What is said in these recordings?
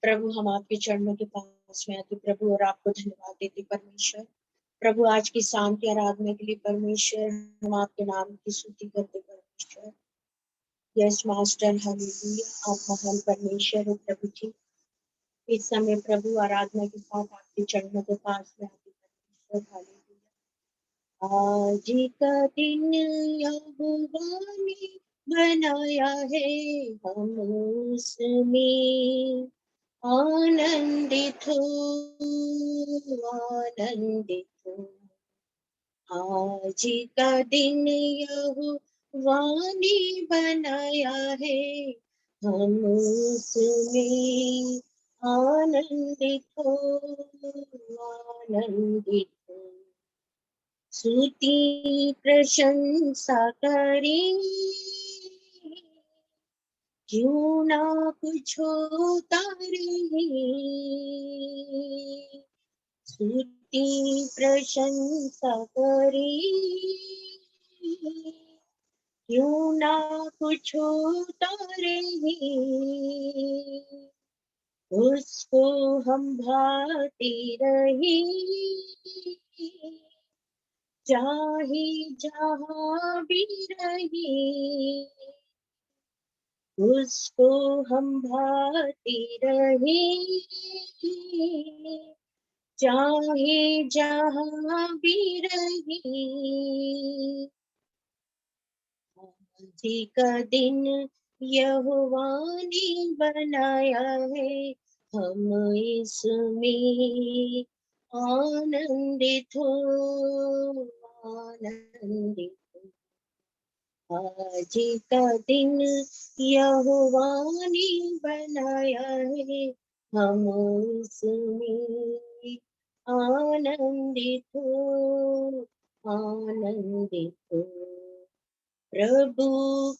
प्रभु हम आपके चरणों के पास में आते प्रभु और आपको धन्यवाद देते परमेश्वर। प्रभु आज की शांति आराधना के लिए परमेश्वर हम आपके नाम की स्तुति करते परमेश्वर। यस मास्टर हालेलुया, आप महान परमेश्वर हो प्रभु जी। इस समय प्रभु आराधना के साथ आपके चरणों के पास में आते परमेश्वर हालेलुया। आज का दिन यहोवा ने बनाया है, हम उसमें आनंदित हो, आनंदित हो। आज का दिन यहोवा ने बनाया है, हम उसमें आनंदित हो, आनंदित हो। स्तुति प्रशंसा करें, क्यों ना कुछ होता रहे। स्तुति प्रशंसा करें, क्यों ना कुछ होता रहे। उसको हम भाते रहे, चाहे जहाँ भी रहे। उसको हम भाते रहे, चाहे जहाँ भी रहे। आज का दिन यहोवा ने बनाया है, हम इसमें आनंदित हो, आनंदित हो। आज का दिन यहोवा ने बनाया है, हम उसमें आनंदित हो, आनंदित हो। प्रभु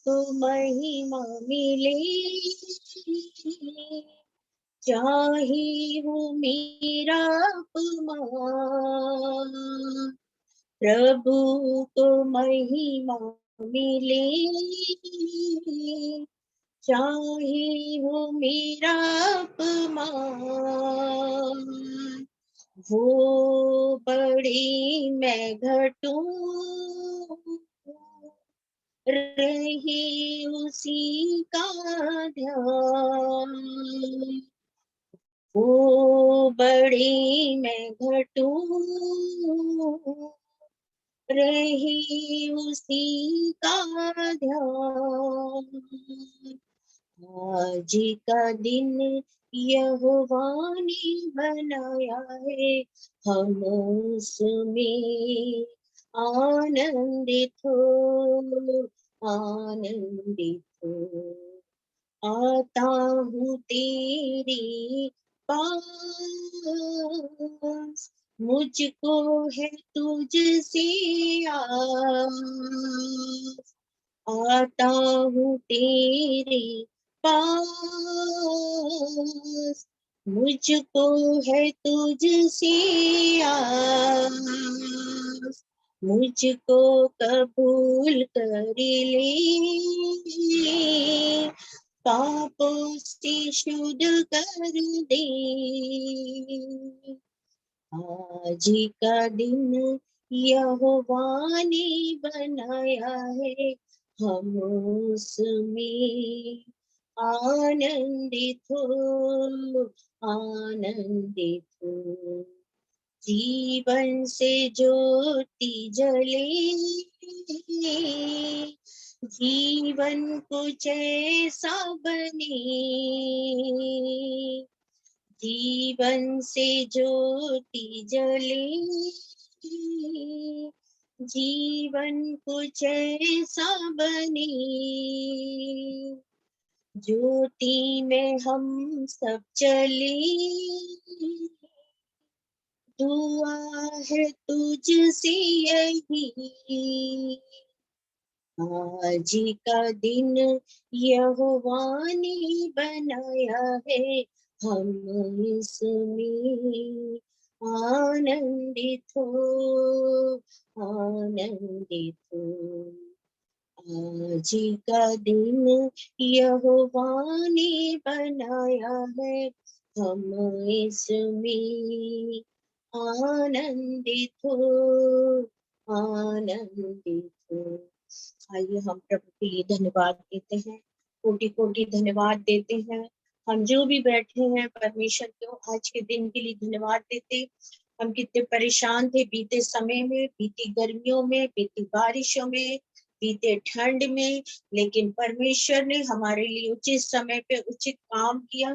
को महिमा मिले, चाहे वो मेरा अपमान। प्रभु को महिमा मिले, चाहे वो मेरा अपमान। वो बड़ी मैं घटूं, रहे उसी का ध्यान। वो बड़ी मैं घटूं, रहे उसी का ध्यान। आज का दिन यहोवा ने बनाया है, हम उसमें आनंदित हो, आनंदित हो। आता हूँ तेरे पास, मुझको है तुझसे आस। आता हूँ तेरे पास, मुझको है तुझसे आस। मुझको कबूल कर ले, पापों से शुद्ध कर दे। आज का दिन यहोवा ने बनाया है, हम उसमें आनंदित हो, आनंदित हो। जीवन से ज्योति जले, जीवन कुछ ऐसा बने। जीवन से ज्योति जले, जीवन कुछ ऐसा बने। ज्योति में हम सब चले, दुआ है तुझसे यही। आज का दिन यहोवा ने बनाया है, हम इसमें आनंदित हो, आनंदित हो। आज का दिन यहोवा ने बनाया है, हम इसमें आनंदित हो, आनंदित हो। आइए हम प्रभु के लिए धन्यवाद देते हैं, कोटि कोटि धन्यवाद देते हैं। हम जो भी बैठे हैं परमेश्वर को आज के दिन के लिए धन्यवाद देते। हम कितने परेशान थे बीते समय में, बीती गर्मियों में, बीती बारिशों में, बीते ठंड में, लेकिन परमेश्वर ने हमारे लिए उचित समय पे उचित काम किया,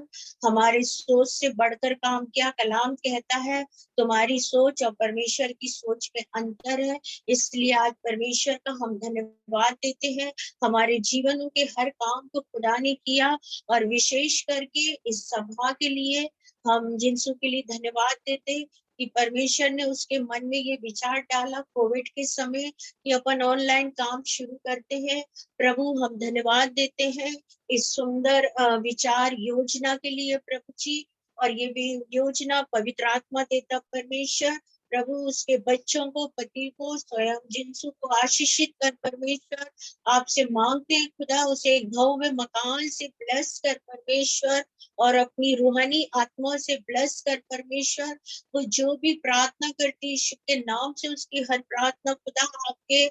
हमारे सोच से बढ़कर काम किया। कलाम कहता है तुम्हारी सोच और परमेश्वर की सोच में अंतर है, इसलिए आज परमेश्वर का हम धन्यवाद देते हैं। हमारे जीवनों के हर काम को खुदा ने किया, और विशेष करके इस सभा के लिए हम जिनसों के लिए धन्यवाद देते कि परमेश्वर ने उसके मन में ये विचार डाला कोविड के समय कि अपन ऑनलाइन काम शुरू करते हैं। प्रभु हम धन्यवाद देते हैं इस सुंदर विचार योजना के लिए प्रभु जी। और ये भी योजना पवित्र आत्मा देता परमेश्वर। प्रभु उसके बच्चों को, पति को, स्वयं जिनसु को आशीषित कर परमेश्वर। आपसे मांगते हैं खुदा उसे एक भव्य मकान से ब्लेस कर परमेश्वर, और अपनी रूहानी आत्मा से ब्लेस कर परमेश्वर। वो जो भी प्रार्थना करती यीशु के नाम से उसकी हर प्रार्थना खुदा आपके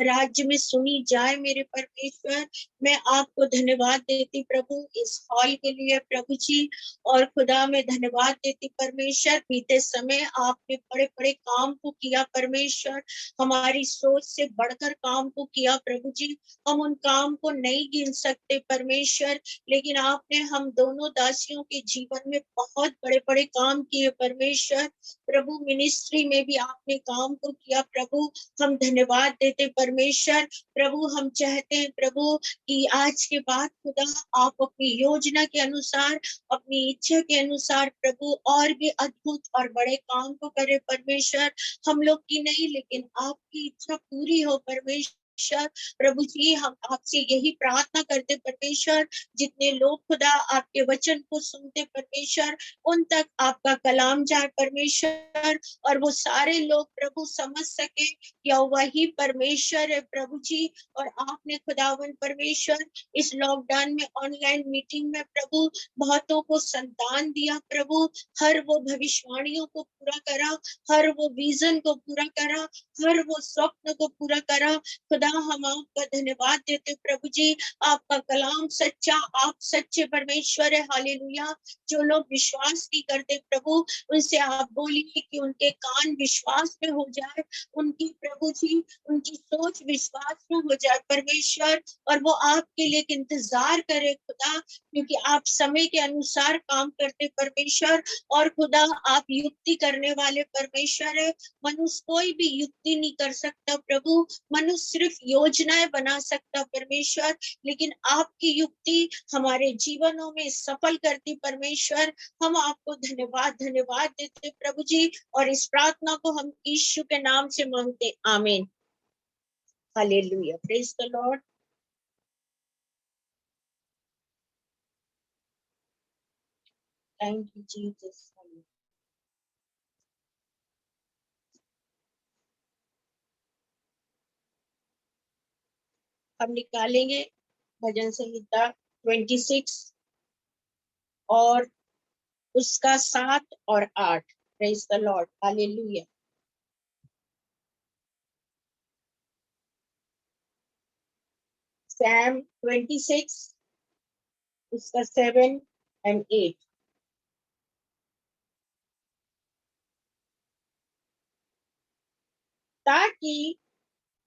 राज्य में सुनी जाए मेरे परमेश्वर। मैं आपको धन्यवाद देती प्रभु इस हॉल के लिए प्रभु जी, और खुदा में धन्यवाद देती परमेश्वर। बीते समय आपने बड़े बड़े काम को किया परमेश्वर, हमारी सोच से बढ़कर काम को किया प्रभु जी। हम उन काम को नहीं गिन सकते परमेश्वर, लेकिन आपने हम दोनों दासियों के जीवन में बहुत बड़े बड़े काम किए परमेश्वर। प्रभु मिनिस्ट्री में भी आपने काम को किया प्रभु, हम धन्यवाद देते परमेश्वर। प्रभु हम चाहते हैं प्रभु कि आज के बाद खुदा आप अपनी योजना के अनुसार, अपनी इच्छा के अनुसार प्रभु और भी अद्भुत और बड़े काम को करे परमेश्वर। हम लोग की नहीं लेकिन आपकी इच्छा पूरी हो परमेश्वर। प्रभु जी हम आपसे यही प्रार्थना करते परमेश्वर, जितने लोग खुदा आपके वचन को सुनते परमेश्वर, उन तक आपका कलाम जाए परमेश्वर, और वो सारे लोग प्रभु समझ सके या वही परमेश्वर है प्रभु जी। और आपने खुदावन परमेश्वर इस लॉकडाउन में ऑनलाइन मीटिंग में प्रभु बहुतों को संतान दिया प्रभु, हर वो भविष्यवाणियों को पूरा करा, हर वो विजन को पूरा करा, हर वो स्वप्न को पूरा करा। खुदा हम आपका धन्यवाद देते प्रभु जी। आपका कलाम सच्चा, आप सच्चे परमेश्वर है। हालेलुया। जो लोग विश्वास नहीं करते प्रभु, उनसे आप बोलिए कि उनके कान विश्वास में हो जाए, उनकी प्रभु जी उनकी सोच विश्वास में हो जाए परमेश्वर, और वो आपके लिए इंतजार करे खुदा, क्योंकि आप समय के अनुसार काम करते परमेश्वर। और खुदा आप युक्ति करने वाले परमेश्वर है, मनुष्य कोई भी युक्ति नहीं कर सकता प्रभु, मनुष्य सिर्फ योजनाएं बना सकता परमेश्वर, लेकिन आपकी युक्ति हमारे जीवनों में सफल करती परमेश्वर। हम आपको धन्यवाद धन्यवाद देते प्रभु जी, और इस प्रार्थना को हम यीशु के नाम से मांगते, आमीन। Hallelujah, praise the Lord. Thank you Jesus. हम निकालेंगे भजन संहिता 26 और उसका 7 और 8। Praise the Lord, hallelujah. Sam 26 उसका 7 and 8। ताकि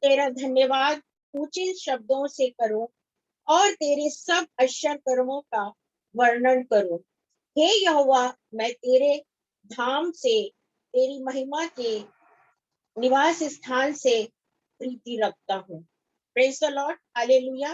तेरा धन्यवाद ऊंचे शब्दों से करूं और तेरे सब अक्षर कर्मों का वर्णन करूं। हे यहोवा, मैं तेरे धाम से, तेरी महिमा के निवास स्थान से प्रीति रखता हूँ। Praise the Lord, hallelujah.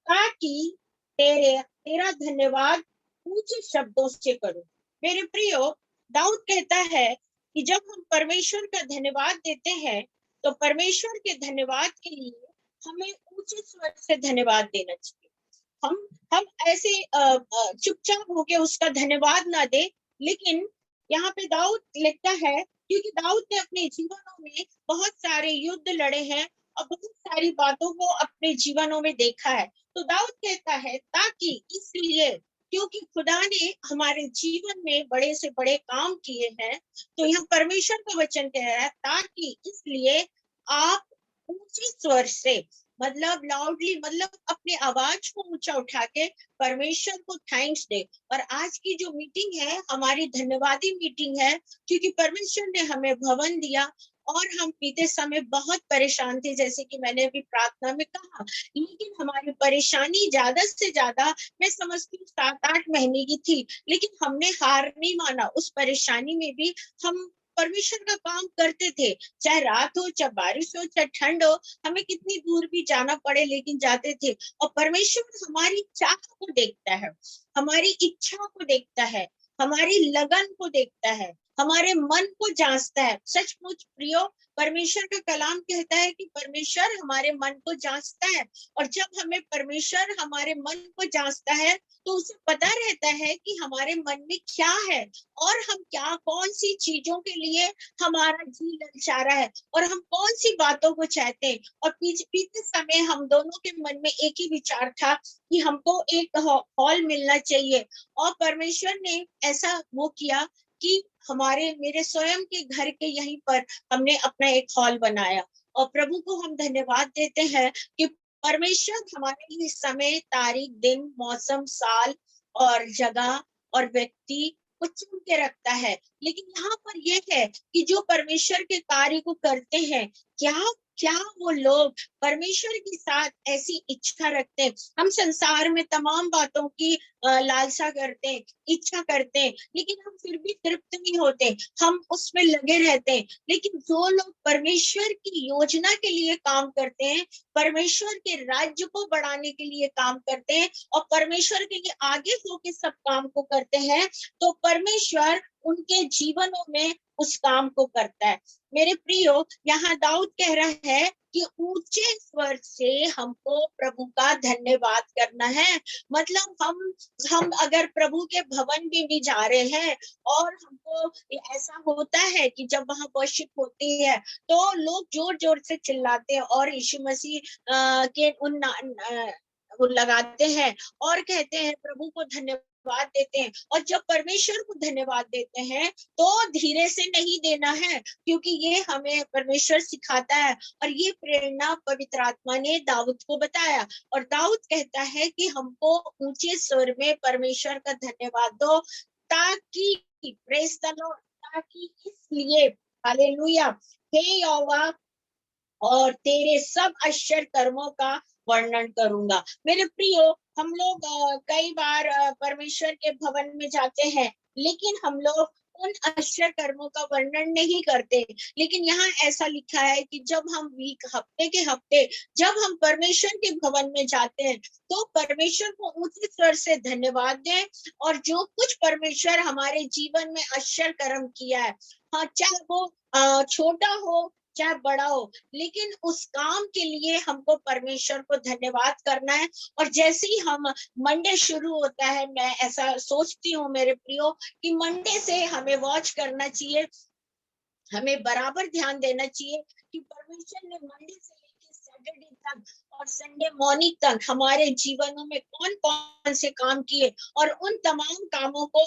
ताकि तेरा धन्यवाद ऊंचे शब्दों से करूं। मेरे प्रियो, दाऊद कहता है कि जब हम परमेश्वर का धन्यवाद देते हैं तो परमेश्वर के धन्यवाद के लिए हमें ऊंचे स्वर से धन्यवाद देना चाहिए। हम ऐसे चुपचाप होके उसका धन्यवाद ना दे, लेकिन यहाँ पे दाऊद लिखता है, क्योंकि दाऊद ने अपने जीवनों में बहुत सारे युद्ध लड़े हैं और बहुत सारी बातों को अपने जीवनों में देखा है। तो दाऊद कहता है ताकि, इसलिए क्योंकि खुदा ने हमारे जीवन में बड़े से बड़े काम किए हैं। तो यहाँ परमेश्वर का वचन कह रहा है, ताकि इसलिए आप ऊंचे स्वर से, मतलब लाउडली, मतलब अपने आवाज को ऊंचा उठा के परमेश्वर को थैंक्स दे। और आज की जो मीटिंग है हमारी धन्यवादी मीटिंग है, क्योंकि परमेश्वर ने हमें भवन दिया और हम बीते समय बहुत परेशान थे, जैसे कि मैंने अभी प्रार्थना में कहा। लेकिन हमारी परेशानी ज्यादा से ज्यादा, मैं समझती हूँ 7-8 महीने की थी, लेकिन हमने हार नहीं माना। उस परेशानी में भी हम परमेश्वर का काम करते थे, चाहे रात हो, चाहे बारिश हो, चाहे ठंड हो, हमें कितनी दूर भी जाना पड़े, लेकिन जाते थे। और परमेश्वर हमारी चाह को देखता है, हमारी इच्छा को देखता है, हमारी लगन को देखता है, हमारे मन को जांचता है। सचमुच प्रियो, परमेश्वर का कलाम कहता है कि परमेश्वर हमारे मन को जांचता है। और जब हमें परमेश्वर हमारे मन को जांचता है, तो उसे पता रहता है कि हमारे मन में क्या है, और हम क्या, कौन सी चीजों के लिए हमारा जी ललचा रहा है, और हम कौन सी बातों को चाहते हैं। और बीते समय हम दोनों के मन में एक ही विचार था कि हमको एक हॉल मिलना चाहिए। और परमेश्वर ने ऐसा वो किया कि हमारे, मेरे स्वयं के घर के यहीं पर हमने अपना एक हॉल बनाया। और प्रभु को हम धन्यवाद देते हैं कि परमेश्वर हमारे लिए समय, तारीख, दिन, मौसम, साल और जगह और व्यक्ति को चुन के रखता है। लेकिन यहाँ पर यह है कि जो परमेश्वर के कार्य को करते हैं, क्या क्या वो लोग परमेश्वर के साथ ऐसी इच्छा रखते हैं। हम संसार में तमाम बातों की लालसा करते हैं, इच्छा करते हैं, लेकिन हम फिर भी तृप्त नहीं होते, हम उसमें लगे रहते हैं। लेकिन जो लोग परमेश्वर की योजना के लिए काम करते हैं, परमेश्वर के राज्य को बढ़ाने के लिए काम करते हैं, और परमेश्वर के लिए आगे होके सब काम को करते हैं, तो परमेश्वर उनके जीवनों में उस काम को करता है। मेरे प्रियो, यहाँ दाऊद कह रहा है कि ऊंचे स्वर से हमको प्रभु का धन्यवाद करना है। मतलब हम अगर प्रभु के भवन में भी जा रहे हैं, और हमको ऐसा होता है कि जब वहां वर्शिप होती है, तो लोग जोर जोर से चिल्लाते हैं और यीशु मसीह के उन वो लगाते हैं और कहते हैं, प्रभु को धन्यवाद देते हैं। और जब परमेश्वर को धन्यवाद देते हैं, तो धीरे से नहीं देना है, क्योंकि ये हमें परमेश्वर सिखाता है। और ये प्रेरणा पवित्र आत्मा ने दाऊद को बताया। और दाऊद कहता है कि हमको ऊंचे स्वर में परमेश्वर का धन्यवाद दो, ताकि, प्रेज द लॉर्ड, ताकि इसलिए, हालेलुया, हे यहोवा, और तेरे सब आश्चर्य कर्मों का वर्णन करूंगा। मेरे प्रियो, हम लोग कई बार परमेश्वर के भवन में जाते हैं, लेकिन हम लोग उन आश्चर्य कर्मों का वर्णन नहीं करते। लेकिन यहाँ ऐसा लिखा है कि जब हम वीक, हफ्ते के हफ्ते जब हम परमेश्वर के भवन में जाते हैं, तो परमेश्वर को ऊंचे स्वर से धन्यवाद दें, और जो कुछ परमेश्वर हमारे जीवन में आश्चर्य कर्म किया है, हाँ, चाहे वो छोटा हो चाहे बड़ा हो, लेकिन उस काम के लिए हमको परमेश्वर को धन्यवाद करना है। और जैसे ही हम, मंडे शुरू होता है, मैं ऐसा सोचती हूँ मेरे प्रियो, कि मंडे से हमें वॉच करना चाहिए, हमें बराबर ध्यान देना चाहिए कि परमेश्वर ने मंडे से लेकर सैटरडे तक और संडे मॉर्निंग तक हमारे जीवनों में कौन कौन से काम किए, और उन तमाम कामों को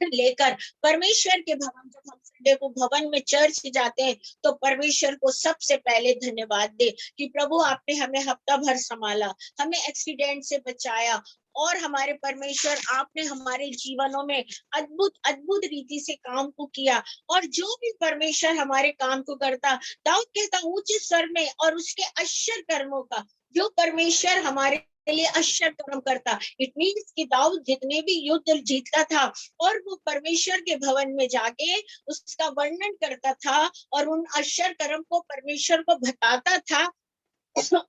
लेकर परमेश्वर के भवन, जब हम संडे को भवन में चर्च जाते हैं, तो परमेश्वर को सबसे पहले धन्यवाद दे कि प्रभु, आपने हमें हफ्ता भर संभाला, हमें एक्सीडेंट से बचाया, और हमारे परमेश्वर, आपने हमारे जीवनों में अद्भुत अद्भुत रीति से काम को किया। और जो भी परमेश्वर हमारे काम को करता, दाऊद कहता ऊंचे स्वर में, और उसके आश्चर्य कर्मों का, जो परमेश्वर हमारे लिए आश्चर्य कर्म करता, इट मीन्स कि दाऊद जितने भी युद्ध जीतता था, और वो परमेश्वर के भवन में जाके उसका वर्णन करता था, और उन आश्चर्य कर्म को परमेश्वर को बताता था,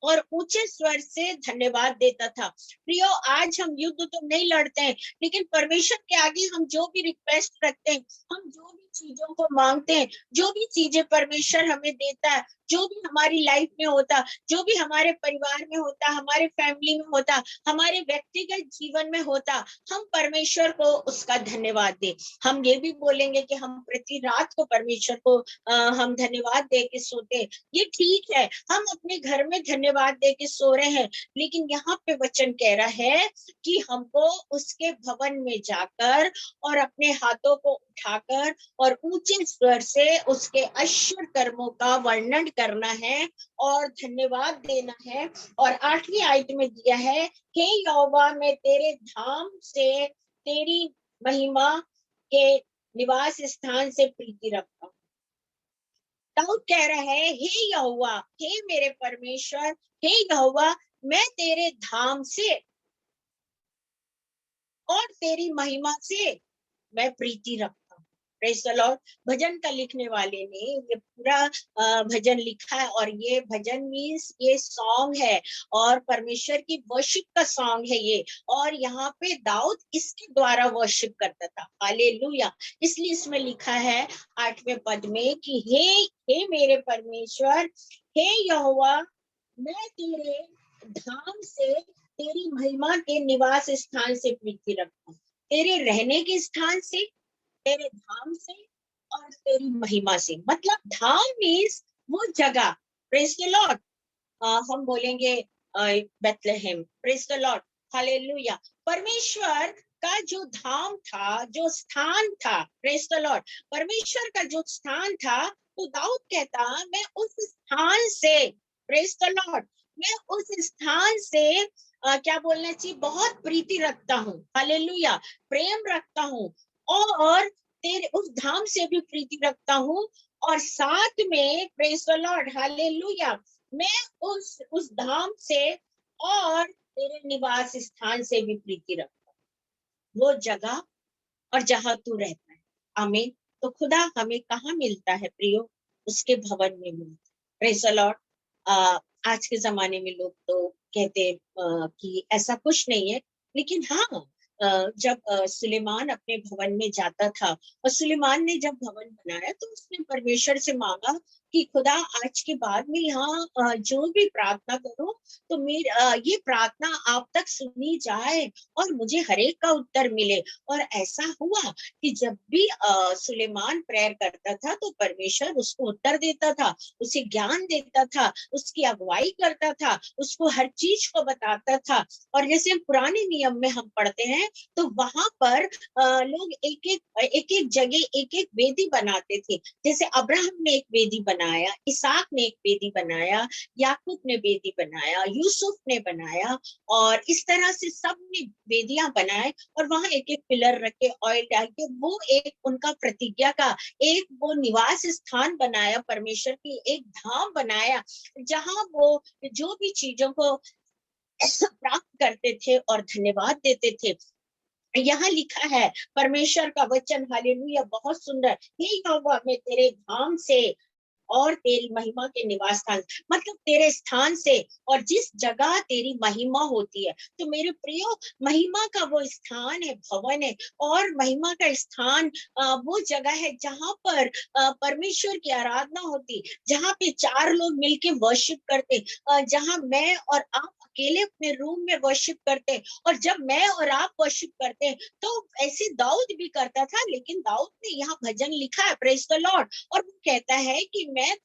और ऊंचे स्वर से धन्यवाद देता था। प्रियो, आज हम युद्ध तो नहीं लड़ते हैं, लेकिन परमेश्वर के आगे हम जो भी रिक्वेस्ट रखते हैं, हम जो भी चीजों को मांगते हैं, जो भी चीजें परमेश्वर हमें देता है, जो भी हमारी लाइफ में होता, जो भी हमारे परिवार में होता, हमारे फैमिली में होता, हमारे व्यक्तिगत जीवन में होता, हम परमेश्वर को उसका धन्यवाद दे। हम ये भी बोलेंगे कि हम प्रति रात को परमेश्वर को हम धन्यवाद दे के सोते, ये ठीक है, हम अपने घर में धन्यवाद दे के सो रहे हैं, लेकिन यहाँ पे वचन कह रहा है कि हमको उसके भवन में जाकर और अपने हाथों को उठाकर और ऊंचे स्वर से उसके अश्वर कर्मों का वर्णन करना है और धन्यवाद देना है। और 8वीं आयत में दिया है, हे यहोवा, मैं तेरे धाम से, तेरी महिमा के निवास स्थान से प्रीति रखता हूँ। दाऊद कह रहा है, हे यहोवा, हे मेरे परमेश्वर, हे यहोवा, मैं तेरे धाम से और तेरी महिमा से मैं प्रीति रखता हूँ। Praise the Lord. भजन का लिखने वाले ने ये पूरा भजन लिखा है, और ये भजन मीन्स ये सॉन्ग है और परमेश्वर की वर्शिप का सॉन्ग है ये। और यहाँ पे दाऊद इसके द्वारा वर्शिप करता था। हालेलुया। इसलिए इसमें लिखा है 8वें पद में कि हे मेरे परमेश्वर, हे यहोवा, मैं तेरे धाम से, तेरी महिमा के निवास स्थान से प्रीति रखता हूँ। तेरे रहने के स्थान से, तेरे धाम से और तेरी महिमा से। मतलब धाम मीन्स वो जगह। Praise the Lord. हम बोलेंगे Bethlehem. Praise the Lord. Hallelujah. परमेश्वर का जो धाम था, जो स्थान था, प्रेज द लॉर्ड, परमेश्वर का जो स्थान था, तो दाऊद कहता, मैं उस स्थान से, प्रेज द लॉर्ड, मैं उस स्थान से क्या बोलना चाहिए, बहुत प्रीति रखता हूँ। हालेलुया। प्रेम रखता हूँ और तेरे उस धाम से भी प्रीति रखता हूँ, और साथ में, प्रेज द लॉर्ड, हालेलुया, मैं उस धाम से और तेरे निवास स्थान से भी प्रीति रखता हूँ। वो जगह और जहां तू रहता है। आमीन। तो खुदा हमें कहाँ मिलता है प्रियो? उसके भवन में मिलता है। Praise the Lord. आज के जमाने में लोग तो कहते कि ऐसा कुछ नहीं है, लेकिन हाँ, जब सुलेमान अपने भवन में जाता था और सुलेमान ने जब भवन बनाया तो उसने परमेश्वर से मांगा कि खुदा, आज के बाद में यहाँ जो भी प्रार्थना करूं तो ये प्रार्थना आप तक सुनी जाए और मुझे हरेक का उत्तर मिले। और ऐसा हुआ कि जब भी सुलेमान प्रेयर करता था तो परमेश्वर उसको उत्तर देता था, उसे ज्ञान देता था, उसकी अगुवाई करता था, उसको हर चीज को बताता था। और जैसे पुराने नियम में हम पढ़ते हैं तो वहां पर लोग एक एक जगह एक एक वेदी बनाते थे। जैसे अब्राहम ने एक वेदी बनाया, इसहाक ने एक वेदी बनाया, याकूब ने वेदी बनाया, यूसुफ ने बनाया, और इस तरह से सब ने वेदियां बनाए और वहां एक एक पिलर रखे, ऑयल डाल के, वो एक उनका प्रतिज्ञा का एक वो निवास स्थान बनाया, परमेश्वर की एक धाम बनाया, जहां वो जो भी चीजों को प्राप्त करते थे और धन्यवाद देते थे। यहाँ लिखा है परमेश्वर का वचन, हालेलुया, बहुत सुंदर, हे यहोवा, मैं तेरे धाम से और तेरी महिमा के निवास स्थान, मतलब तेरे स्थान से, और जिस जगह तेरी महिमा होती है। तो मेरे प्रियो, महिमा का वो स्थान है, भवन है, और महिमा का स्थान वो जगह है जहां पर परमेश्वर की आराधना होती, जहां पे 4 लोग मिलके वर्शिप करते, जहां मैं और आप अकेले अपने रूम में वर्शिप करते, और जब मैं और आप वर्शिप करते तो ऐसे दाऊद भी करता था। लेकिन दाऊद ने यहाँ भजन लिखा है, प्रेज द लॉर्ड, और वो कहता है कि मैं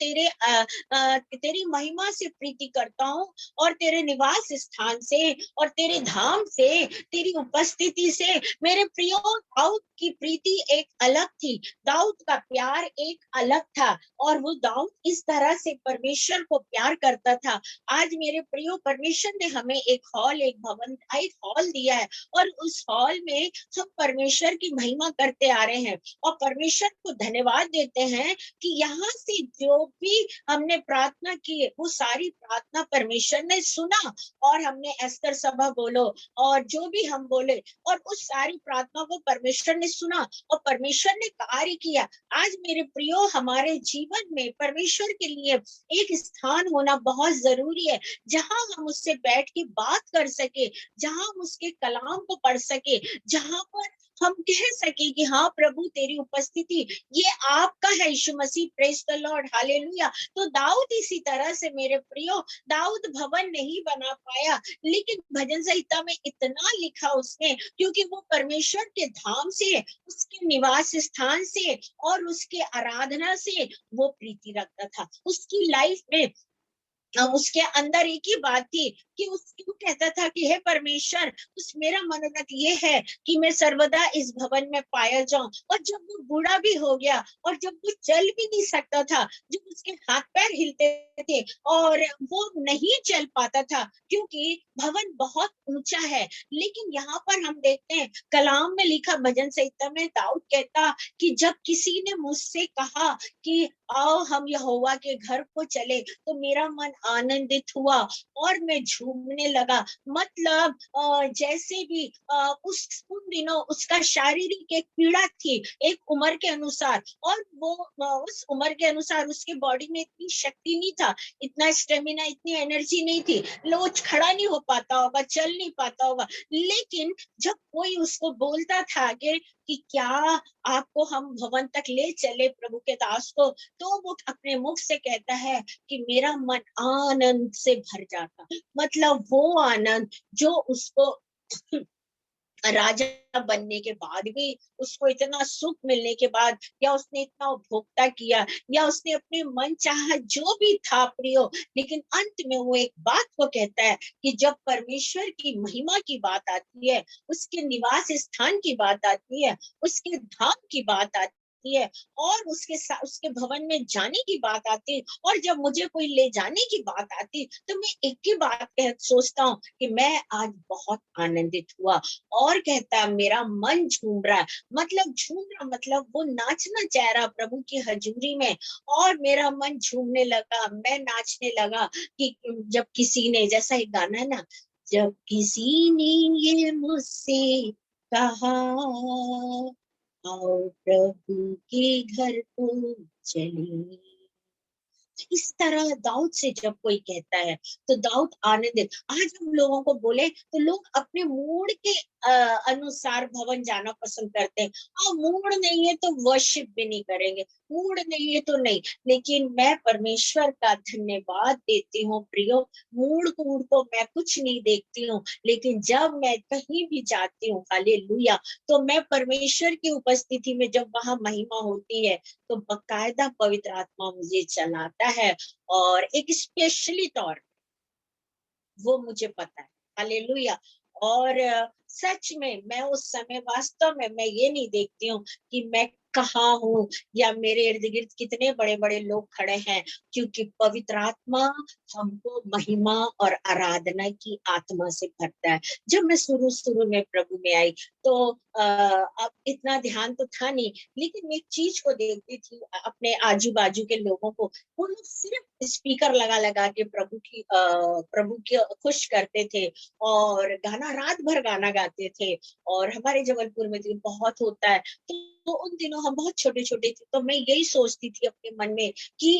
तेरी महिमा से प्रीति करता हूँ और तेरे निवास स्थान से और तेरे धाम से, तेरी उपस्थिति से। मेरे प्रियो, दाऊद की प्रीति एक अलग थी, दाऊद का प्यार एक अलग था, और वो दाऊद इस तरह से परमेश्वर को प्यार करता था। आज मेरे प्रियो, परमेश्वर ने हमें एक हॉल, एक भवन, एक हॉल दिया है, और उस हॉल में हम परमेश्वर की महिमा करते आ रहे हैं और परमेश्वर को धन्यवाद देते हैं कि यहाँ से जो भी हमने प्रार्थना की, वो सारी प्रार्थना परमेश्वर ने सुना, और हमने एस्तर सभा बोलो और जो भी हम बोले, और उस सारी प्रार्थना को परमेश्वर ने सुना और परमेश्वर ने कार्य किया। आज मेरे प्रियो, हमारे जीवन में परमेश्वर के लिए एक स्थान होना बहुत जरूरी है, जहां हम उससे बैठ के बात कर सके, जहां हम उसके कलाम को पढ़ सके, जहां पर हम कह सके कि हाँ प्रभु तेरी उपस्थिति ये आपका है यीशु मसीह, प्रेज द लॉर्ड, हालेलुया। तो दाऊद इसी तरह से मेरे प्रियो, दाऊद भवन नहीं बना पाया, लेकिन भजन संहिता में इतना लिखा उसने, क्योंकि वो परमेश्वर के धाम से, उसके निवास स्थान से और उसके आराधना से वो प्रीति रखता था। उसकी लाइफ में उसके अंदर एक ही बात थी कि वो कहता था कि हे परमेश्वर, उस मेरा मनोरथ ये है कि मैं सर्वदा इस भवन में पाया जाऊं। और जब वो बूढ़ा भी हो गया और जब वो चल भी नहीं सकता था, जब उसके हाथ पैर हिलते थे और वो नहीं चल पाता था क्योंकि भवन बहुत ऊंचा है, लेकिन यहाँ पर हम देखते हैं कलाम में लिखा, भजन संहिता में दाऊद कहता कि जब किसी ने मुझसे कहा कि आओ हम यहोवा के घर को चले, तो मेरा मन आनंदित हुआ और मैं झूमने लगा। मतलब जैसे भी उन दिनों उसका शारीरिक एक पीड़ा थी एक उम्र के अनुसार, और वो उस उम्र के अनुसार उसके बॉडी में इतनी शक्ति नहीं था, इतना स्टेमिना, इतनी एनर्जी नहीं थी, लोग खड़ा नहीं हो पाता होगा, चल नहीं पाता होगा। लेकिन जब कोई उसको बोलता था कि क्या आपको हम भवन तक ले चले प्रभु के दास को, तो वो अपने मुख से कहता है कि मेरा मन आनंद से भर जाता। मतलब वो आनंद जो उसको राजा बनने के बाद भी, उसको इतना सुख मिलने के बाद, या उसने इतना उपभोक्ता किया, या उसने अपने मन चाहा जो भी था प्रियो, लेकिन अंत में वो एक बात को कहता है कि जब परमेश्वर की महिमा की बात आती है, उसके निवास स्थान की बात आती है, उसके धाम की बात आती है, और उसके भवन में जाने की बात आती है, और जब मुझे कोई ले जाने की बात आती, तो मैं एक ही बात सोचता हूँ कि मैं आज बहुत आनंदित हुआ। और कहता मेरा मन झूम रहा है, मतलब झूम रहा मतलब वो नाचना चाह रहा प्रभु की हजूरी में, और मेरा मन झूमने लगा, मैं नाचने लगा। कि जब किसी ने, जैसा एक गाना है ना, जब किसी ने ये मुझसे कहा आओ प्रभु के घर को चले, इस तरह दाऊद से जब कोई कहता है तो दाऊद आनंदित। आज हम लोगों को बोले तो लोग अपने मूड के अनुसार भवन जाना पसंद करते हैं। हाँ, मूड नहीं है तो वर्शिप भी नहीं करेंगे, मूड नहीं है तो नहीं। लेकिन मैं परमेश्वर का धन्यवाद देती हूँ प्रियो, मूड कूड को मैं कुछ नहीं देखती हूँ, लेकिन जब मैं कहीं भी जाती हूँ, हालेलुया, तो मैं परमेश्वर की उपस्थिति में जब वहां महिमा होती है, तो बकायदा पवित्र आत्मा मुझे चलाता है, और एक स्पेशली तौर वो मुझे पता है, हालेलुया। और सच में मैं उस समय वास्तव में मैं ये नहीं देखती हूँ कि मैं कहाँ हूँ या मेरे इर्द गिर्द कितने बड़े बड़े लोग खड़े हैं, क्योंकि पवित्र आत्मा हमको महिमा और आराधना की आत्मा से भरता है। जब मैं शुरू शुरू में प्रभु में आई तो अब इतना ध्यान तो था नहीं, लेकिन एक चीज को देखती थी अपने आजू बाजू के लोगों को, वो लोग सिर्फ स्पीकर लगा लगा के प्रभु की खुश करते थे, और गाना रात भर गाना गाते थे। और हमारे जबलपुर में तो बहुत होता है, तो उन दिनों हम बहुत छोटे छोटे थे, तो मैं यही सोचती थी अपने मन में कि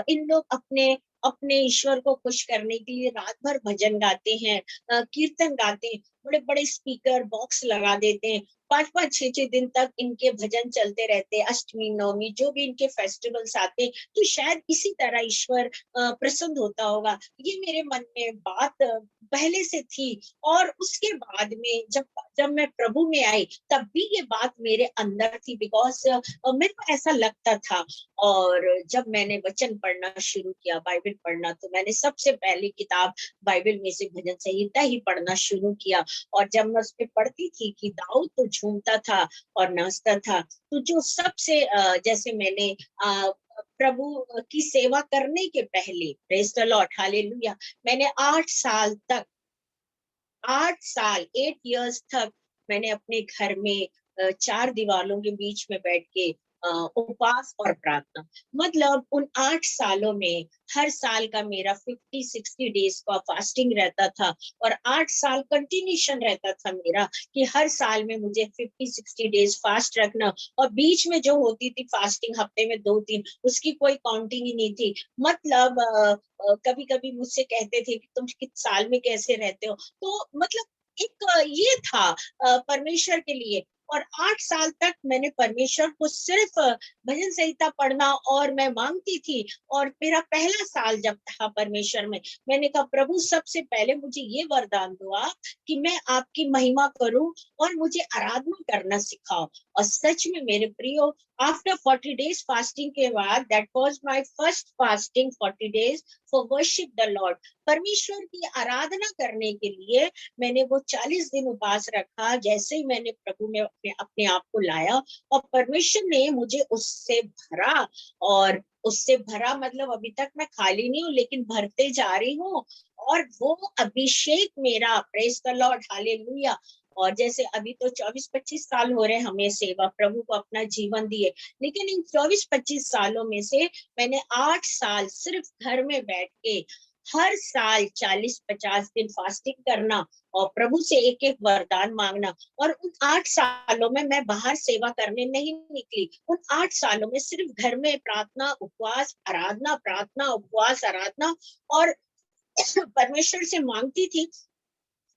इन लोग अपने अपने ईश्वर को खुश करने के लिए रात भर भजन गाते हैं, कीर्तन गाते हैं, बड़े बड़े स्पीकर बॉक्स लगा देते हैं, 5-5 6 6 दिन तक इनके भजन चलते रहते हैं, अष्टमी नवमी जो भी इनके फेस्टिवल्स आते हैं, तो शायद इसी तरह ईश्वर प्रसन्न होता होगा। ये मेरे मन में बात पहले से थी। और उसके बाद में जब जब मैं प्रभु में आई, तब भी ये बात मेरे अंदर थी, बिकॉज मेरे को ऐसा लगता था। और जब मैंने वचन पढ़ना शुरू किया, बाइबल पढ़ना, तो मैंने सबसे पहली किताब बाइबल में से भजन संहिता ही पढ़ना शुरू किया। और जब मैं उस पर पढ़ती थी कि दाऊद तो झूमता था और नाचता था, तो जो सबसे जैसे मैंने प्रभु की सेवा करने के पहले, प्रेज द लॉर्ड, हालेलुया, मैंने 8 साल 8 इयर्स तक मैंने अपने घर में 4 दीवारों के बीच में बैठ के उपवास और प्रार्थना, मतलब उन 8 सालों में हर साल का मेरा 50-60 डेज का फास्टिंग रहता था, और 8 साल कंटिन्यूशन रहता था मेरा कि हर साल में मुझे 50-60 डेज फास्ट रखना, और बीच में जो होती थी फास्टिंग हफ्ते में 2-3, उसकी कोई काउंटिंग ही नहीं थी। मतलब कभी कभी मुझसे कहते थे कि तुम किस साल में कैसे रहते हो, तो मतलब एक ये था परमेश्वर के लिए। और 8 साल तक मैंने परमेश्वर को सिर्फ भजन संहिता पढ़ना और मैं मांगती थी। और मेरा पहला साल जब था परमेश्वर में, मैंने कहा प्रभु सबसे पहले मुझे ये वरदान दो आप कि मैं आपकी महिमा करूं और मुझे आराधना करना सिखाओ। और सच में मेरे प्रियो, आफ्टर 40 डेज फास्टिंग के बाद, that was my first fasting 40 days for worship the Lord. परमेश्वर की आराधना करने के लिए मैंने वो 40 दिन उपवास रखा। जैसे ही मैंने प्रभु में अपने आप को लाया और परमेश्वर ने मुझे उससे भरा, और उससे भरा मतलब अभी तक मैं खाली नहीं हूँ लेकिन भरते जा रही हूँ। और वो अभिषेक मेरा, प्रेज द लॉर्ड, हालेलुया। और जैसे अभी तो 24-25 साल हो रहे हमें सेवा, प्रभु को अपना जीवन दिए, लेकिन इन 24-25 सालों में से मैंने 8 साल सिर्फ घर में बैठ के हर साल 40-50 दिन फास्टिंग करना और प्रभु से एक एक वरदान मांगना। और उन 8 सालों में मैं बाहर सेवा करने नहीं निकली। उन 8 सालों में सिर्फ घर में प्रार्थना, उपवास, आराधना, प्रार्थना, उपवास, आराधना, और परमेश्वर से मांगती थी।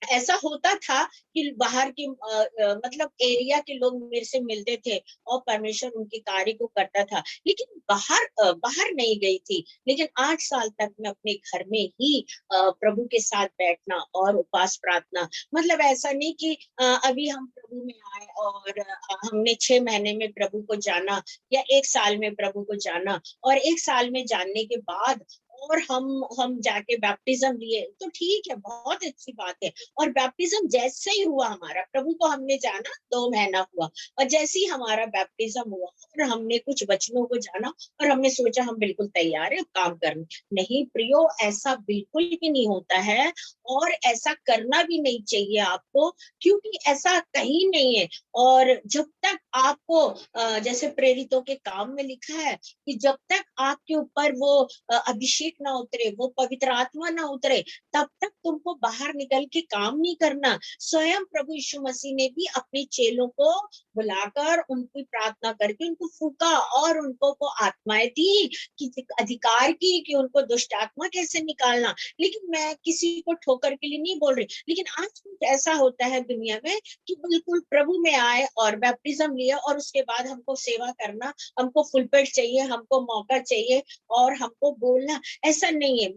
ऐसा होता था कि बाहर के मतलब एरिया के लोग मेरे से मिलते थे और परमेश्वर उनके कार्य को करता था, लेकिन बाहर नहीं गई थी। लेकिन 8 साल तक मैं अपने घर में ही प्रभु के साथ बैठना और उपवास प्रार्थना। मतलब ऐसा नहीं कि अभी हम प्रभु में आए और हमने 6 महीने में प्रभु को जाना या 1 साल में प्रभु को जाना, और 1 साल में जानने के बाद और हम जाके बैप्टिज्म लिए, तो ठीक है, बहुत अच्छी बात है। और बैप्टिज्म जैसे ही हुआ हमारा, प्रभु को हमने जाना 2 महीना हुआ, और जैसे ही हमारा बैप्टिज्म हुआ और हमने कुछ वचनों को जाना और हमने सोचा हम बिल्कुल तैयार है काम करने। नहीं प्रियो, ऐसा बिल्कुल भी नहीं होता है, और ऐसा करना भी नहीं चाहिए आपको, क्योंकि ऐसा कहीं नहीं है। और जब तक आपको जैसे प्रेरितों के काम में लिखा है कि जब तक आपके ऊपर वो अभिषेक ना उतरे, वो पवित्र आत्मा ना उतरे, तब तक तुमको बाहर निकल के काम नहीं करना। स्वयं प्रभु यीशु मसीह ने भी अपने चेलों को बुलाकर उनकी प्रार्थना करके उनको फूका और उनको वो आत्माएं दी कि अधिकार की कि उनको दुष्ट आत्मा कैसे निकालना। लेकिन मैं किसी को ठोकर के लिए नहीं बोल रही, लेकिन आज कुछ ऐसा होता है दुनिया में कि बिल्कुल प्रभु में आए और बैप्टिज्म लिया और उसके बाद हमको सेवा करना, हमको फुलपेट चाहिए, हमको मौका चाहिए और हमको बोलना, ऐसा नहीं है।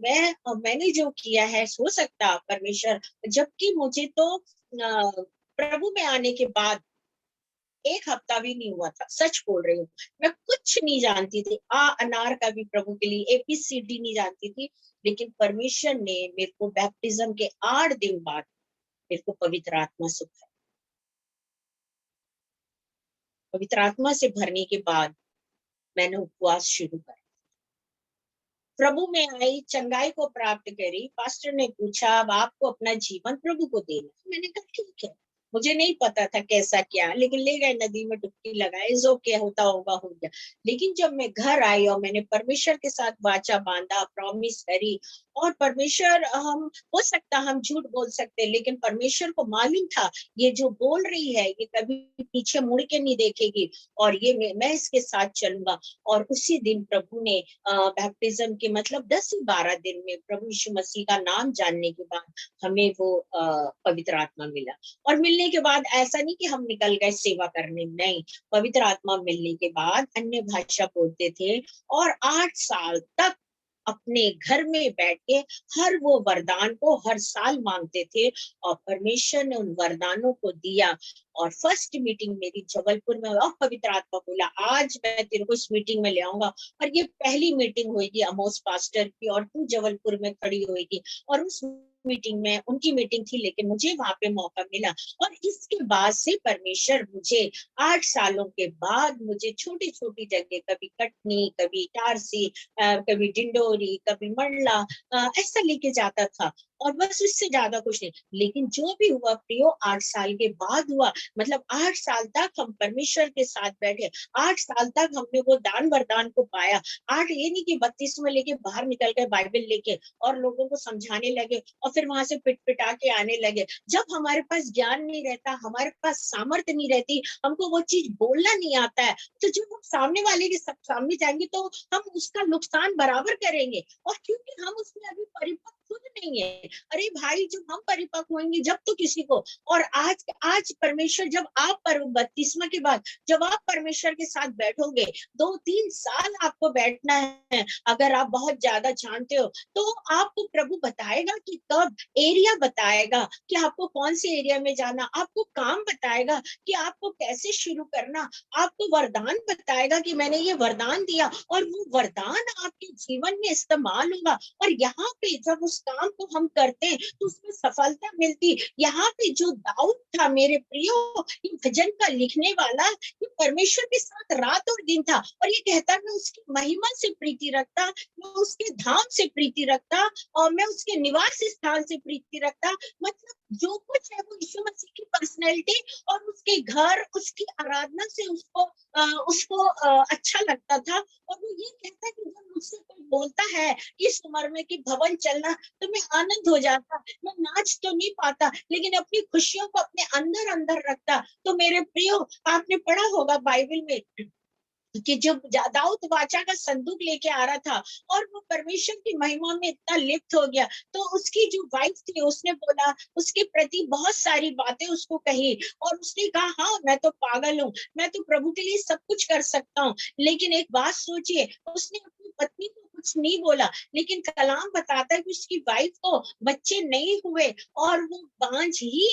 मैंने जो किया है, हो सकता परमेश्वर, जबकि मुझे तो प्रभु में आने के बाद 1 हफ्ता भी नहीं हुआ था, सच बोल रही हूँ। मैं कुछ नहीं जानती थी, अनार का भी प्रभु के लिए ABCD नहीं जानती थी। लेकिन परमेश्वर ने मेरे को बैप्टिज्म के 8 दिन बाद मेरे को पवित्र आत्मा से भरा। पवित्र आत्मा से भरने के बाद मैंने उपवास शुरू कर, प्रभु में आई, चंगाई को प्राप्त करी। पास्टर ने पूछा अब आपको अपना जीवन प्रभु को देना। मैंने कहा ठीक है। मुझे नहीं पता था कैसा क्या, लेकिन ले गए, नदी में डुबकी लगाए, जो क्या होता होगा हो गया। लेकिन जब मैं घर आई और मैंने परमेश्वर के साथ वाचा बांधा, प्रॉमिस करी, और परमेश्वर, हम हो सकता हम झूठ बोल सकते, लेकिन परमेश्वर को मालूम था ये जो बोल रही है ये कभी पीछे मुड़ के नहीं देखेगी, और ये मैं इसके साथ चलूंगा। और उसी दिन प्रभु ने बैप्टिज्म के मतलब 10 से 12 दिन में प्रभु यीशु मसीह का नाम जानने के बाद हमें वो पवित्र आत्मा मिला। और मिलने के बाद ऐसा नहीं कि हम निकल गए सेवा करने, नहीं, पवित्र आत्मा मिलने के बाद अन्य भाषा बोलते थे और 8 साल तक अपने घर में बैठ के हर वो वरदान को हर साल मांगते थे, और परमेश्वर ने उन वरदानों को दिया। और फर्स्ट मीटिंग मेरी जबलपुर में, और पवित्र आत्मा बोला आज मैं तेरे को इस मीटिंग में ले आऊंगा, और ये पहली मीटिंग होगी अमोस पास्टर की, और तू जबलपुर में खड़ी होगी। और उस मीटिंग में, उनकी मीटिंग थी लेकिन मुझे वहां पे मौका मिला। और इसके बाद से परमेश्वर मुझे 8 सालों के बाद मुझे छोटी छोटी जगह, कभी कटनी, कभी इटारसी, कभी डिंडोरी, कभी मंडला, ऐसा लेके जाता था। और बस उससे ज्यादा कुछ नहीं। लेकिन जो भी हुआ प्रियो 8 साल के बाद हुआ, मतलब 8 साल तक हम परमेश्वर के साथ बैठे, 8 साल तक हमने वो दान वरदान को पाया। 8 ये नहीं कि 32 में लेके बाहर निकल गए बाइबल लेके और लोगों को समझाने लगे और फिर वहां से पिट पिटा के आने लगे। जब हमारे पास ज्ञान नहीं रहता, हमारे पास सामर्थ्य नहीं रहती, हमको वो चीज बोलना नहीं आता है, तो जब हम सामने वाले के सामने जाएंगे तो हम उसका नुकसान बराबर करेंगे। और क्योंकि हम उसमें अभी परिपक्व खुद नहीं नहीं है। अरे भाई, जब हम परिपक्व होंगे जब तो किसी को, और आज आज परमेश्वर, जब आप पर 32वां के बाद जब आप परमेश्वर के साथ बैठोगे, 2-3 साल आपको बैठना है। अगर आप बहुत ज्यादा जानते हो तो आपको प्रभु बताएगा कि कब, एरिया बताएगा कि आपको कौन से एरिया में जाना, आपको काम बताएगा कि आपको कैसे शुरू करना, आपको वरदान बताएगा कि मैंने ये वरदान दिया और वो वरदान आपके जीवन में इस्तेमाल होगा। और यहाँ पे जब उस काम को हम करते हैं तो उसमें सफलता मिलती। यहाँ पे जो दाऊद था मेरे प्रियो, ये भजन का लिखने वाला, ये परमेश्वर के साथ रात और दिन था, और ये कहता मैं उसकी महिमा से प्रीति रखता, मैं उसके धाम से प्रीति रखता, और मैं उसके निवास स्थान से प्रीति रखता। मतलब जो कुछ है वो यीशु मसीह की पर्सनैलिटी और उसके घर, उसकी आराधना से उसको अच्छा लगता था। और वो ये कहता है कि जब मुझसे कोई बोलता है इस उम्र में कि भवन चलना, तो मैं आनंद हो जाता। मैं नाच तो नहीं पाता, लेकिन अपनी खुशियों को अपने अंदर अंदर रखता। तो मेरे प्रियो, आपने पढ़ा होगा बाइबल में कि जब दाऊद वाचा का संदूक लेके आ रहा था और वो परमेश्वर की महिमा में इतना लिप्त हो गया, तो उसकी जो वाइफ थी उसने बोला, उसके प्रति बहुत सारी बातें उसको कही, और उसने कहा हाँ मैं तो पागल हूँ, मैं तो प्रभु के लिए सब कुछ कर सकता हूँ। लेकिन एक बात सोचिए, उसने अपनी पत्नी को कुछ नहीं बोला, लेकिन कलाम बताता है कि उसकी वाइफ को बच्चे नहीं हुए और वो बांझ ही